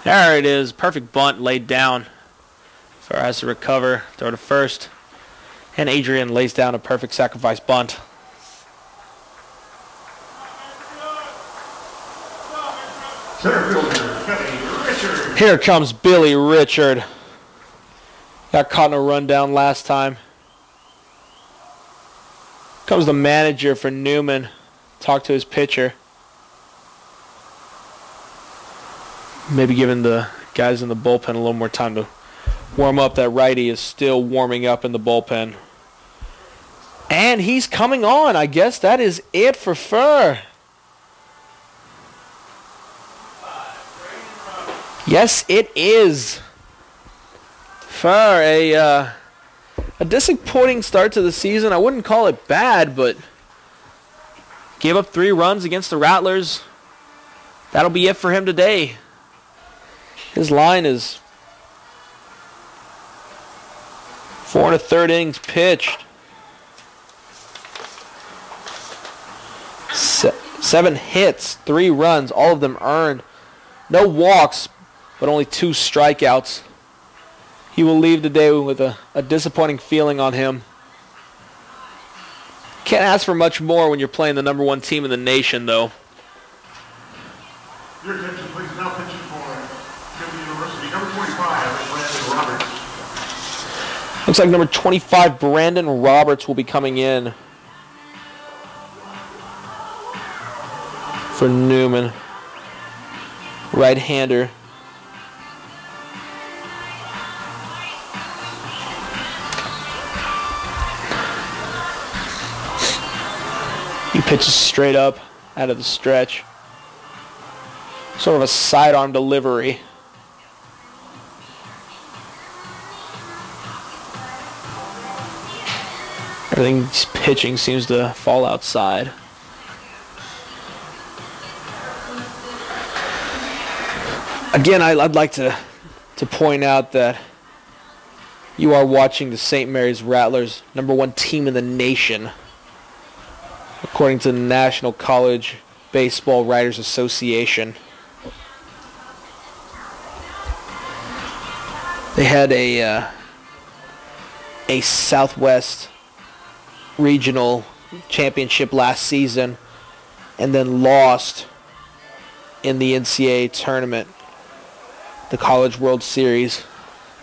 There it is. Perfect bunt laid down. Farrar has to recover. Throw to first. And Adrian lays down a perfect sacrifice bunt. Here comes Billy Richard. Got caught in a rundown last time. Comes the manager for Newman. Talk to his pitcher. Maybe giving the guys in the bullpen a little more time to warm up. That righty is still warming up in the bullpen. And he's coming on. I guess that is it for Fur. Yes, it is. Fur, a disappointing start to the season. I wouldn't call it bad, but gave up 3 runs against the Rattlers. That'll be it for him today. His line is 4 1/3 innings pitched. 7 hits, 3 runs, all of them earned. No walks, but only 2 strikeouts. He will leave today with a disappointing feeling on him. Can't ask for much more when you're playing the #1 team in the nation, though. Your attention, please. Now pitching for StMU University, number 25, Brandon Roberts. Looks like number 25, Brandon Roberts, will be coming in for Newman. Right-hander. He pitches straight up out of the stretch. Sort of a sidearm delivery. Everything he's pitching seems to fall outside. Again, I'd like to point out that you are watching the St. Mary's Rattlers, #1 team in the nation, according to the National College Baseball Writers Association. They had a Southwest Regional Championship last season and then lost in the NCAA tournament, the College World Series.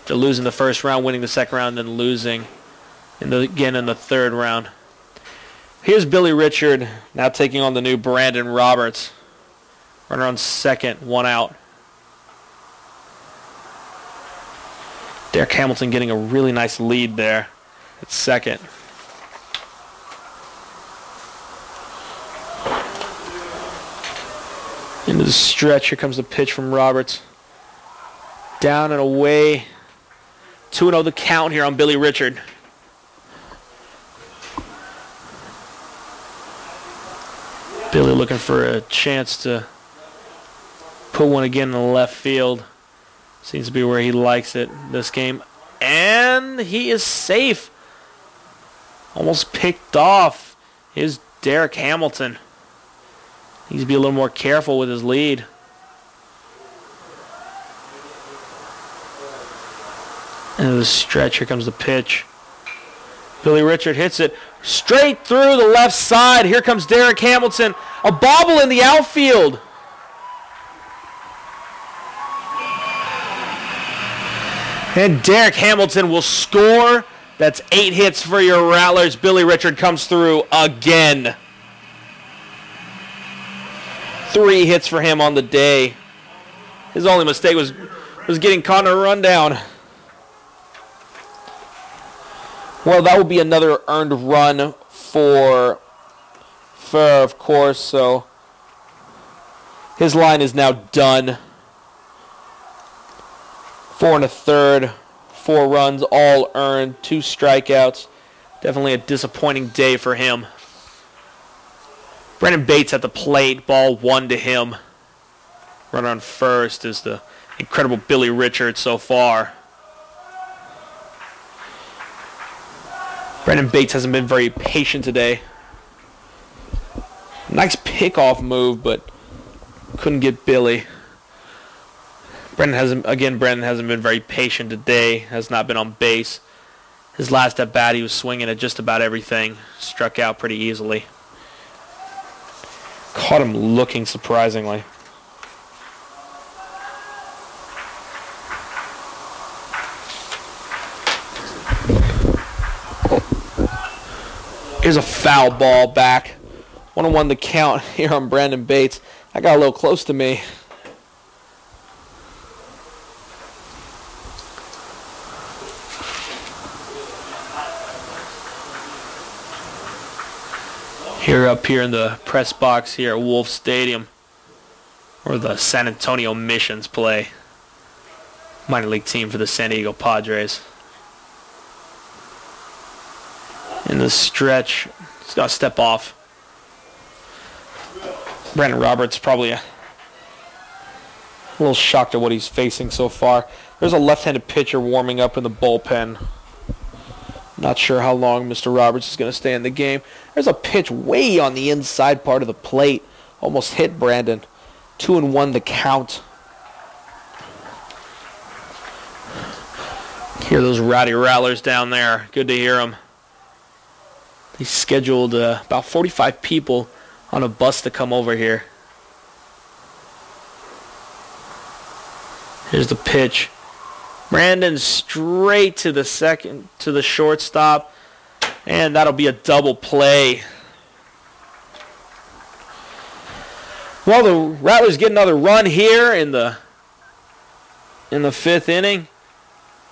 They're losing the first round, winning the second round, then losing again in the third round. Here's Billy Richard now taking on the new Brandon Roberts. Runner on second, 1 out. Derek Hamilton getting a really nice lead there at second. Into the stretch. Here comes the pitch from Roberts. Down and away. 2-0 the count here on Billy Richard. Billy looking for a chance to put one again in the left field. Seems to be where he likes it this game. And he is safe. Almost picked off. Here's Derek Hamilton. Needs to be a little more careful with his lead. Into the stretch. Here comes the pitch. Billy Richard hits it straight through the left side. Here comes Derek Hamilton. A bobble in the outfield. And Derek Hamilton will score. That's 8 hits for your Rattlers. Billy Richard comes through again. 3 hits for him on the day. His only mistake was getting caught in a rundown. Well, that will be another earned run for Fur, of course. So his line is now done. 4 1/3, 4 runs, all earned, 2 strikeouts. Definitely a disappointing day for him. Brendan Bates at the plate, ball 1 to him. Runner on first is the incredible Billy Richard so far. Brendan Bates hasn't been very patient today. Nice pickoff move, but couldn't get Billy. Brendan hasn't been very patient today. Has not been on base. His last at bat, he was swinging at just about everything. Struck out pretty easily. Caught him looking surprisingly. Here's a foul ball back. 1-1 the count here on Brandon Bates. That got a little close to me. Here up here in the press box here at Wolf Stadium, where the San Antonio Missions play. Minor league team for the San Diego Padres. In the stretch, he's got to step off. Brandon Roberts probably a little shocked at what he's facing so far. There's a left-handed pitcher warming up in the bullpen. Not sure how long Mr. Roberts is going to stay in the game. There's a pitch way on the inside part of the plate. Almost hit Brandon. 2-1 the count. Hear those rowdy Rattlers down there. Good to hear them. They scheduled about 45 people on a bus to come over here. Here's the pitch. Brandon straight to the shortstop, and that'll be a double play. Well, the Rattlers get another run here in the 5th inning.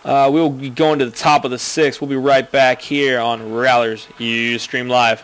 We'll be going to the top of the 6th. We'll be right back here on Rattlers Ustream Live.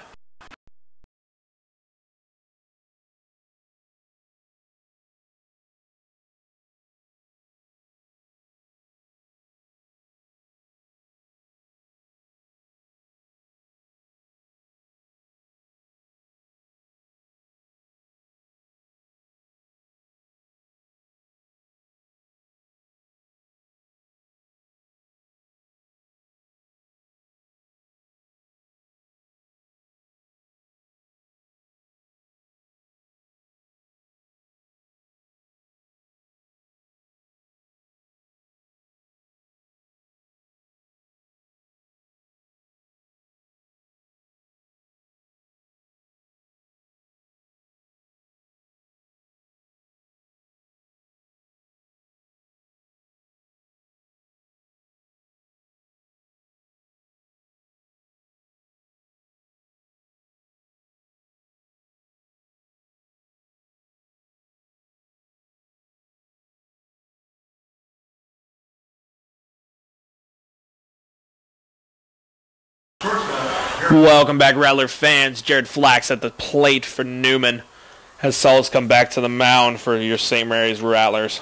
Welcome back, Rattler fans. Jared Flax at the plate for Newman. As Solis come back to the mound for your St. Mary's Rattlers.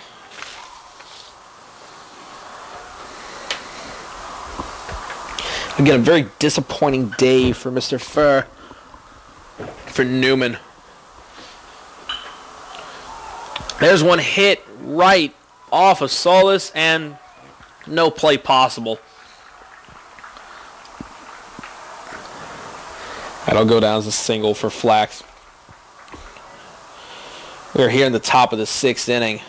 Again, a very disappointing day for Mr. Furr, for Newman. There's one hit right off of Solis and no play possible. That'll go down as a single for Flax. We're here in the top of the 6th inning.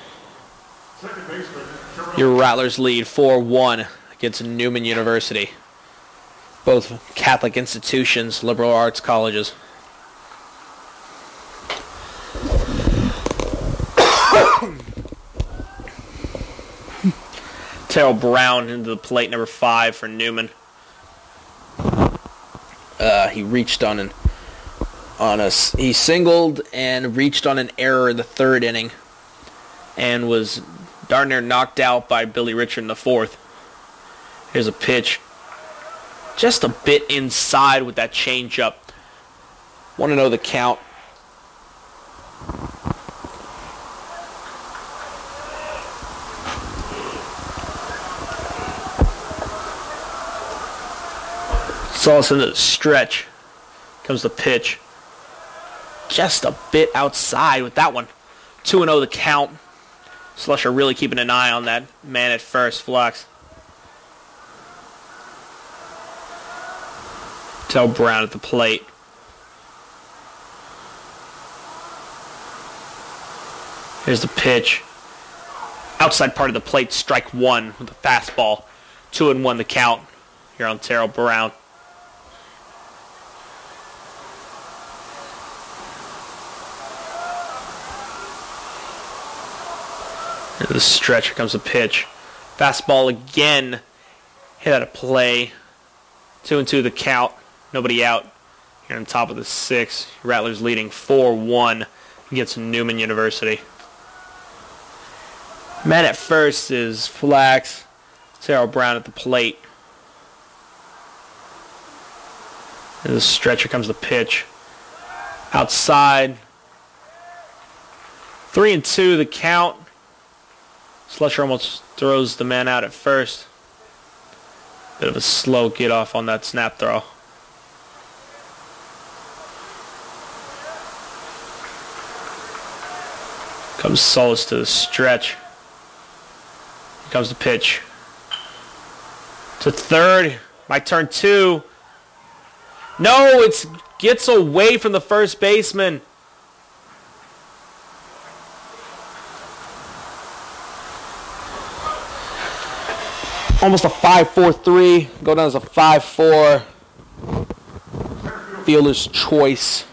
Your Rattlers lead 4-1 against Newman University. Both Catholic institutions, liberal arts colleges. Terrell Brown into the plate, number 5 for Newman. He reached on he singled and reached on an error in the 3rd inning and was darn near knocked out by Billy Richard in the 4th. Here's a pitch. Just a bit inside with that changeup. Want to know the count. Solis into the stretch. Comes the pitch. Just a bit outside with that one. 2-0 the count. Slusher really keeping an eye on that man at first, Flax. Tell Brown at the plate. Here's the pitch. Outside part of the plate, strike 1 with a fastball. 2-1 the count here on Terrell Brown. Into the stretch, here comes the pitch. Fastball again. Hit out of play. 2-2 the count. Nobody out here on top of the 6th. Rattlers leading 4-1 against Newman University. Man at first is Flax. Terrell Brown at the plate. In the stretcher comes the pitch. Outside. 3-2 the count. Slusher almost throws the man out at first. Bit of a slow get off on that snap throw. Comes Solis to the stretch. Here comes the pitch. To 3rd. Might turn 2. No, it gets away from the first baseman. Almost a 5-4-3. Go down as a 5-4. Fielder's choice.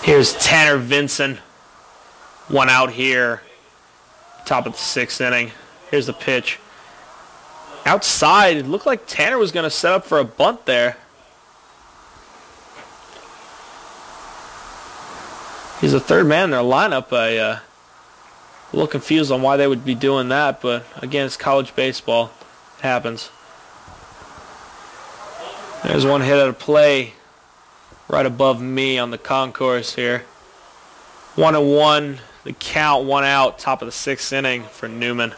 Here's Tanner Vinson. 1 out here. Top of the 6th inning. Here's the pitch. Outside, it looked like Tanner was going to set up for a bunt there. He's the 3rd man in their lineup. A little confused on why they would be doing that, but again, it's college baseball. It happens. There's one hit out of play right above me on the concourse here. 1-1, the count, 1 out, top of the 6th inning for Newman.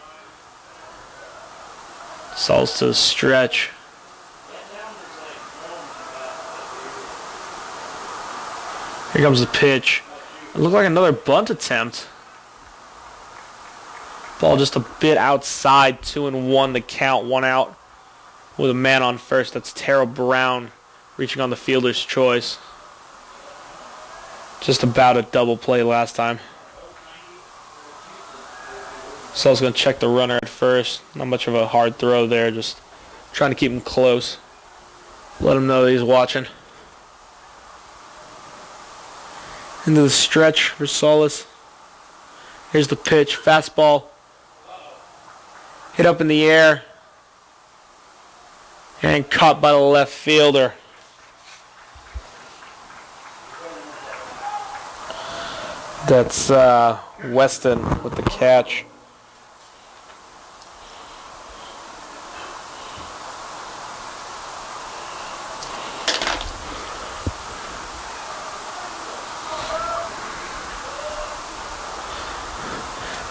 Solis to the stretch. Here comes the pitch. It looked like another bunt attempt. Ball just a bit outside. 2-1 the count. 1 out with a man on first. That's Terrell Brown reaching on the fielder's choice. Just about a double play last time. Solis going to check the runner at first. Not much of a hard throw there. Just trying to keep him close. Let him know that he's watching. Into the stretch for Solis. Here's the pitch. Fastball. Hit up in the air. And caught by the left fielder. That's Weston with the catch.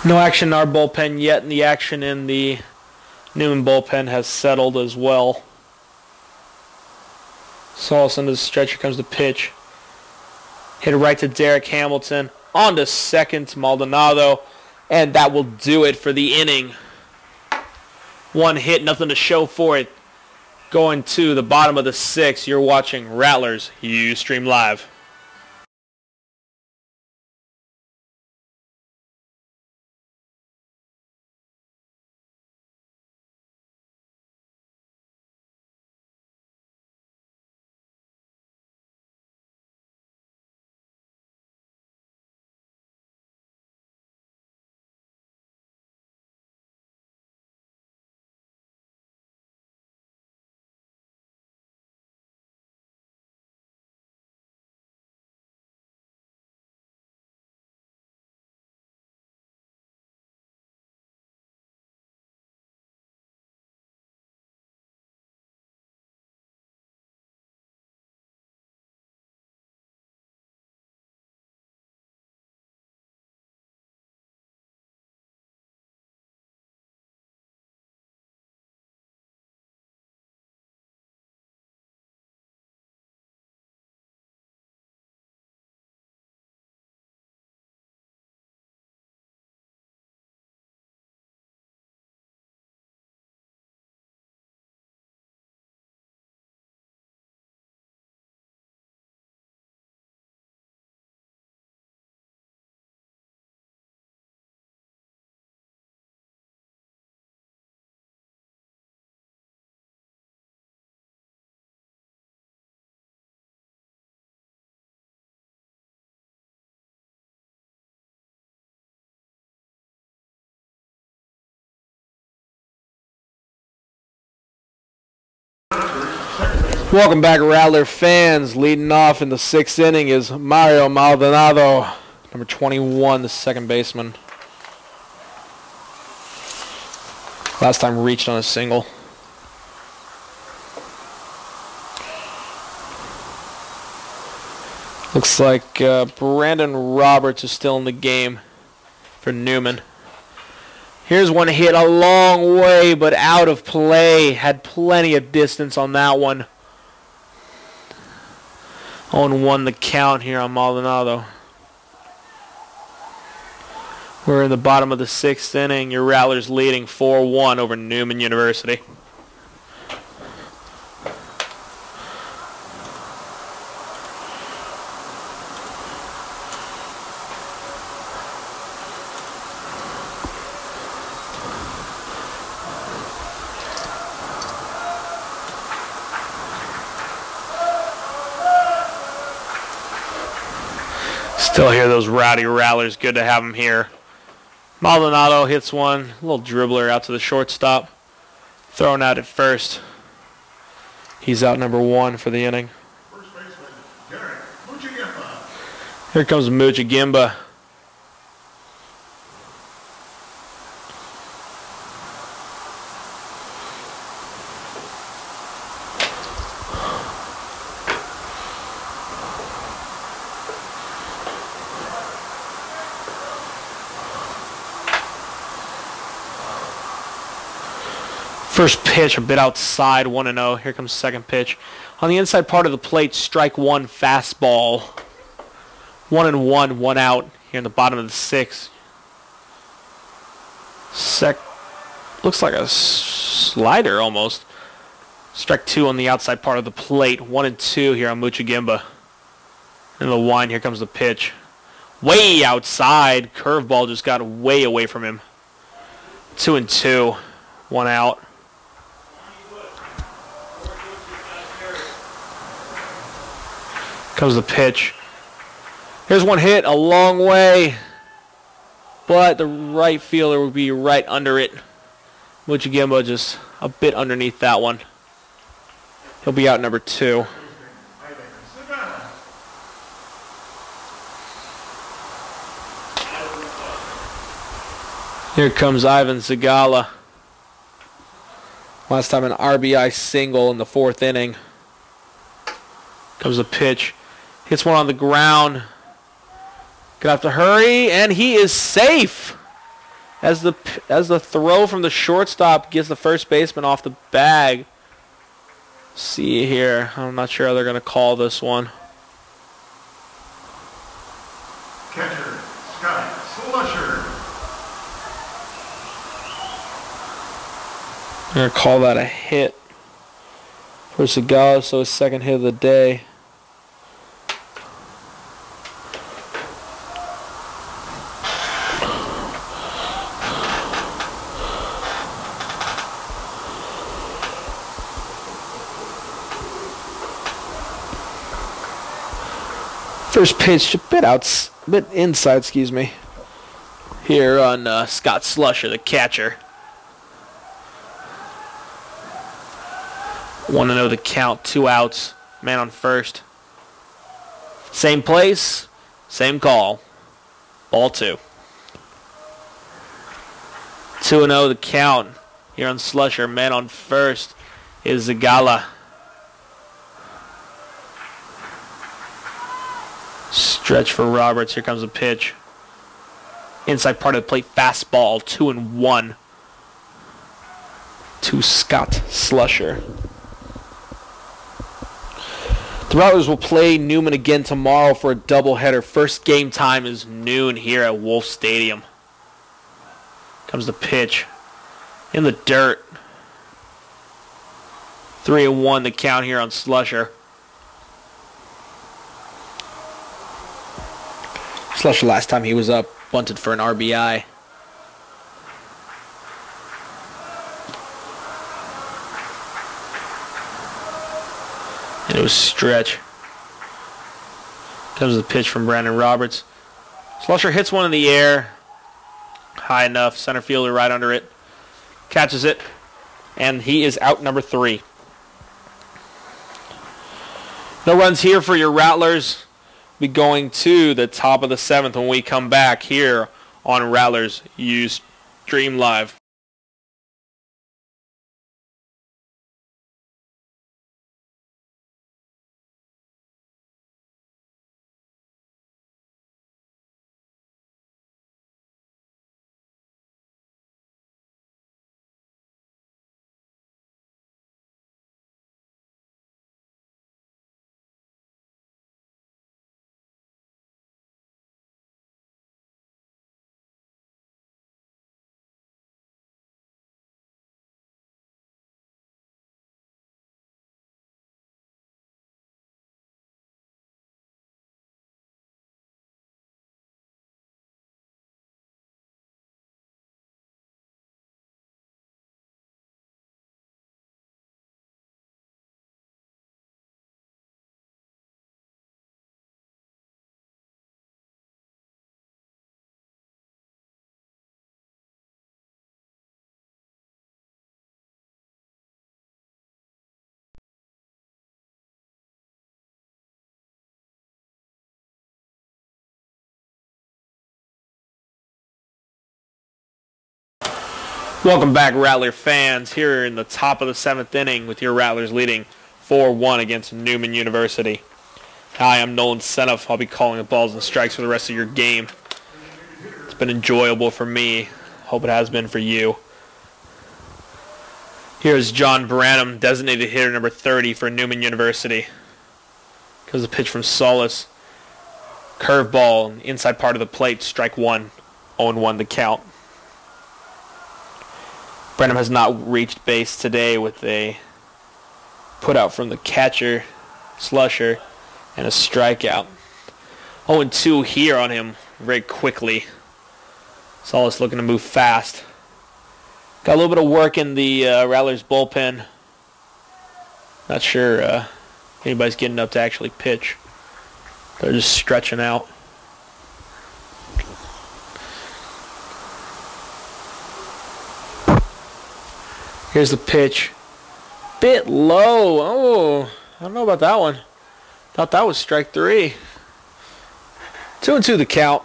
No action in our bullpen yet, and the action in the Newman bullpen has settled as well. Salas into the stretch. Here comes the pitch. Hit it right to Derek Hamilton. On to second to Maldonado. And that will do it for the inning. One hit, nothing to show for it. Going to the bottom of the sixth, you're watching Rattlers Ustream Live. Welcome back, Rattler fans. Leading off in the sixth inning is Mario Maldonado, number 21, the second baseman. Last time reached on a single. Looks like Brandon Roberts is still in the game for Newman. Here's one hit a long way, but out of play. Had plenty of distance on that one. 0-1 the count here on Maldonado. We're in the bottom of the sixth inning. Your Rattlers leading 4-1 over Newman University. Still hear those rowdy Rattlers. Good to have them here. Maldonado hits one. A little dribbler out to the shortstop. Thrown out at first. He's out number one for the inning. First baseman, Derek Muchigimba. Here comes Muchigimba. First pitch, a bit outside, 1-0. Here comes second pitch. On the inside part of the plate, strike one fastball. 1-1, 1 out here in the bottom of the sixth. Looks like a slider almost. Strike two on the outside part of the plate. 1-2 here on Muchigimba. In the wind, here comes the pitch. Way outside. Curveball just got way away from him. 2-2, 1 out. Comes the pitch. Here's one hit a long way, but the right fielder will be right under it. Muchigimba just a bit underneath that one. He'll be out number 2. Here comes Ivan Zagala. Last time an RBI single in the 4th inning. Comes a pitch. Hits one on the ground. Gonna have to hurry, and he is safe. As the throw from the shortstop gets the first baseman off the bag. See here. I'm not sure how they're gonna call this one. Catcher, Scott Slusher. I'm going to call that a hit for Zagala, so his 2nd hit of the day. First pitch, a bit inside, excuse me. Here on Scott Slusher, the catcher. 1-0 the count, 2 outs, man on first. Same place, same call. Ball 2. 2-0 the count. Here on Slusher, man on first is Zagala. Stretch for Roberts. Here comes a pitch. Inside part of the plate, fastball, 2-1 to Scott Slusher. The Rattlers will play Newman again tomorrow for a doubleheader. First game time is noon here at Wolf Stadium. Comes the pitch. In the dirt. 3-1 the count here on Slusher. Slusher last time he was up, bunted for an RBI. And it was stretch. Comes the pitch from Brandon Roberts. Slusher hits one in the air. High enough. Center fielder right under it. Catches it. And he is out number 3. No runs here for your Rattlers. Be going to the top of the 7th when we come back here on Rattlers Ustream Live. Welcome back, Rattler fans, here in the top of the 7th inning with your Rattlers leading 4-1 against Newman University. Hi, I'm Nolan Senoff. I'll be calling the balls and strikes for the rest of your game. It's been enjoyable for me. Hope it has been for you. Here's John Branham, designated hitter number 30 for Newman University. Comes a pitch from Solis. Curveball, inside part of the plate, strike 1. 0-1 the count. Branham has not reached base today with a putout from the catcher, Slusher, and a strikeout. 0-2 here on him very quickly. Solis looking to move fast. Got a little bit of work in the Rattlers bullpen. Not sure anybody's getting up to actually pitch. They're just stretching out. Here's the pitch. Bit low. Oh, I don't know about that one. Thought that was strike 3. 2-2 the count.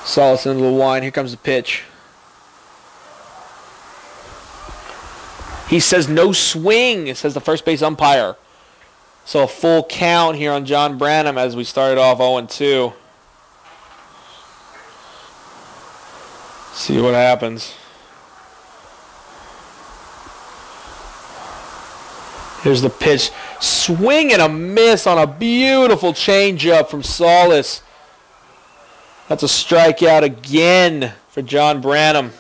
Solace into the line. Here comes the pitch. He says no swing, says the first base umpire. So a full count here on John Branham as we started off 0-2. See what happens. Here's the pitch. Swing and a miss on a beautiful changeup from Solace. That's a strikeout again for John Branham.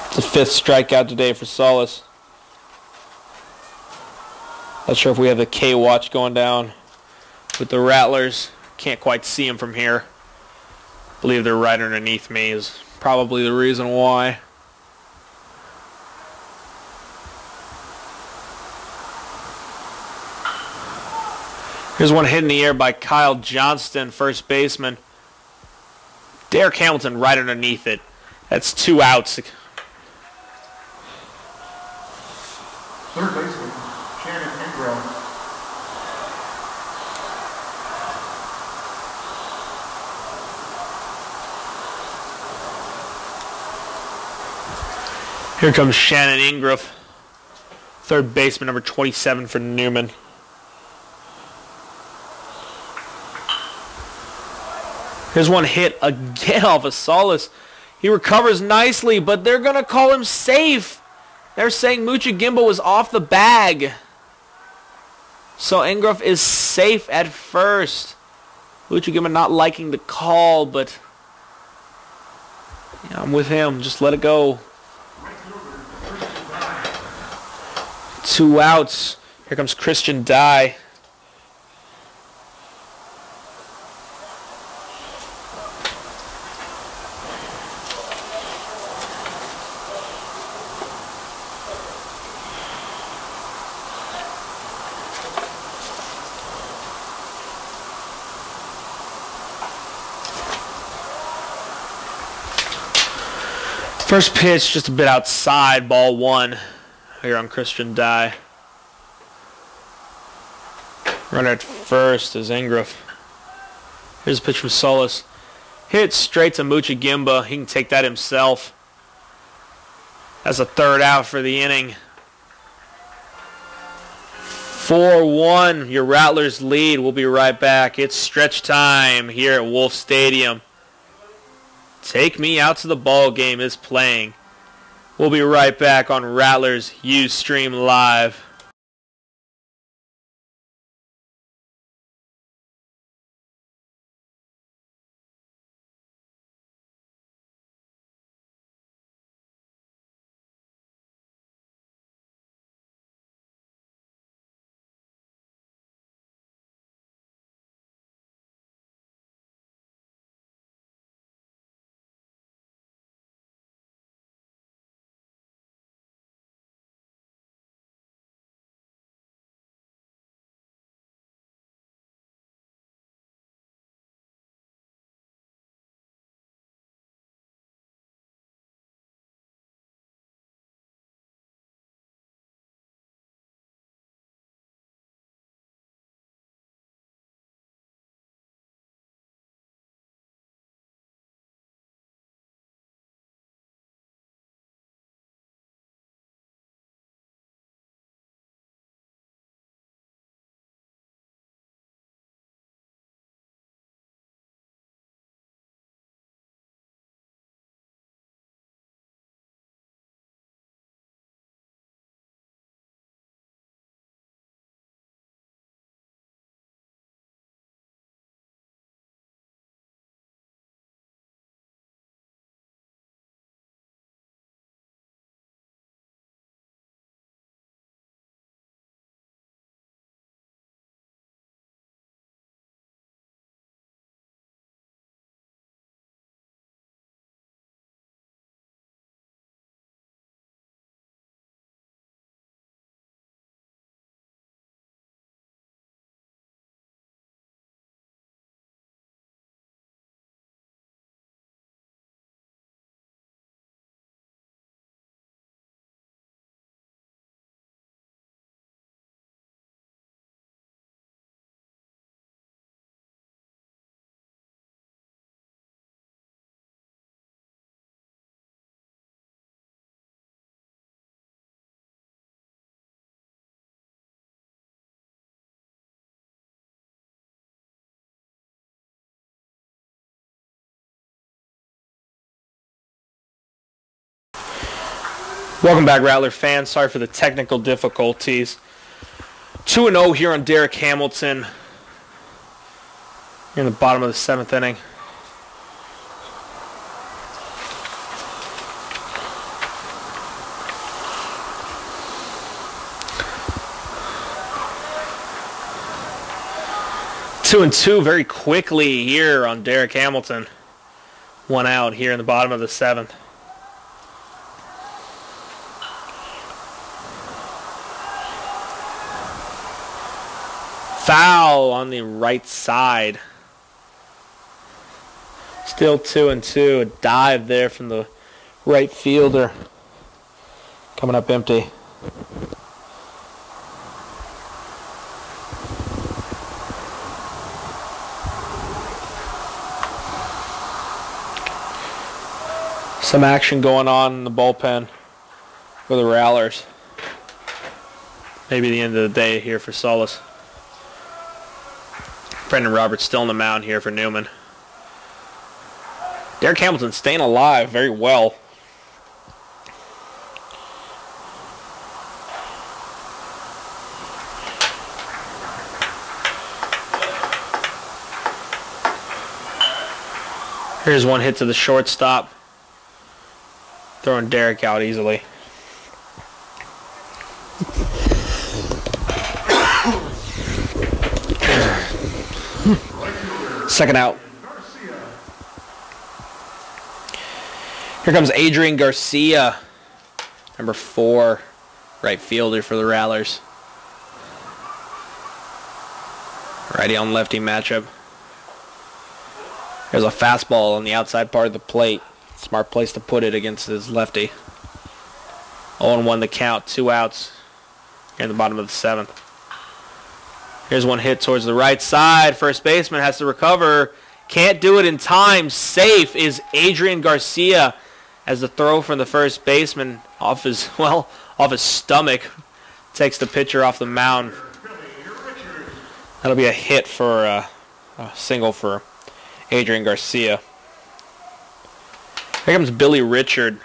It's the 5th strikeout today for Solace. Not sure if we have the K-Watch going down with the Rattlers. Can't quite see them from here. Believe they're right underneath me is probably the reason why. Here's one hit in the air by Kyle Johnston, first baseman. Derek Hamilton right underneath it. That's 2 outs. Third baseman, Shannon Ingram. Here comes Shannon Ingram, third baseman, number 27 for Newman. Here's one hit again off of Solace. He recovers nicely, but they're going to call him safe. They're saying Muchagimba was off the bag. So Ingram is safe at first. Muchagimba not liking the call, but yeah, I'm with him. Just let it go. 2 outs. Here comes Christian Dye. First pitch, just a bit outside, ball 1 here on Christian Dye. Runner at first is Ingram. Here's a pitch from Solace. Hit straight to Muchagimba. He can take that himself. That's a 3rd out for the inning. 4-1, your Rattlers lead. We'll be right back. It's stretch time here at Wolf Stadium. Take Me Out to the Ball Game is playing. We'll be right back on Rattlers Ustream Live. Welcome back, Rattler fans. Sorry for the technical difficulties. 2-0 here on Derek Hamilton. Here in the bottom of the 7th inning. Two and two very quickly here on Derek Hamilton. 1 out here in the bottom of the 7th. Foul on the right side. Still 2 and 2. A dive there from the right fielder. Coming up empty. Some action going on in the bullpen for the Rattlers. Maybe the end of the day here for Solis. Brendan Roberts still on the mound here for Newman. Derek Hamilton staying alive very well. Here's one hit to the shortstop. Throwing Derek out easily. Second out. Here comes Adrian Garcia, number 4, right fielder for the Rattlers. Righty on lefty matchup. There's a fastball on the outside part of the plate. Smart place to put it against his lefty. 0-1 the count, 2 outs here in the bottom of the 7th. Here's one hit towards the right side. First baseman has to recover. Can't do it in time. Safe is Adrian Garcia as the throw from the first baseman off his stomach takes the pitcher off the mound. That'll be a hit for a single for Adrian Garcia. Here comes Billy Richard.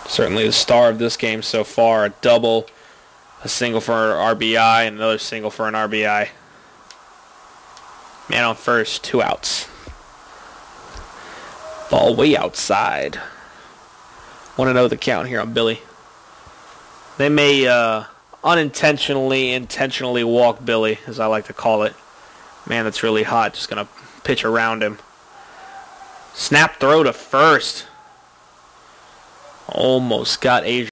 Certainly the star of this game so far. A double, a single for an RBI, and another single for an RBI. Man on first, 2 outs. Ball way outside. 1-0 the count here on Billy. They may unintentionally, intentionally walk Billy, as I like to call it. Man, that's really hot. Just going to pitch around him. Snap throw to first. Almost got Adrian.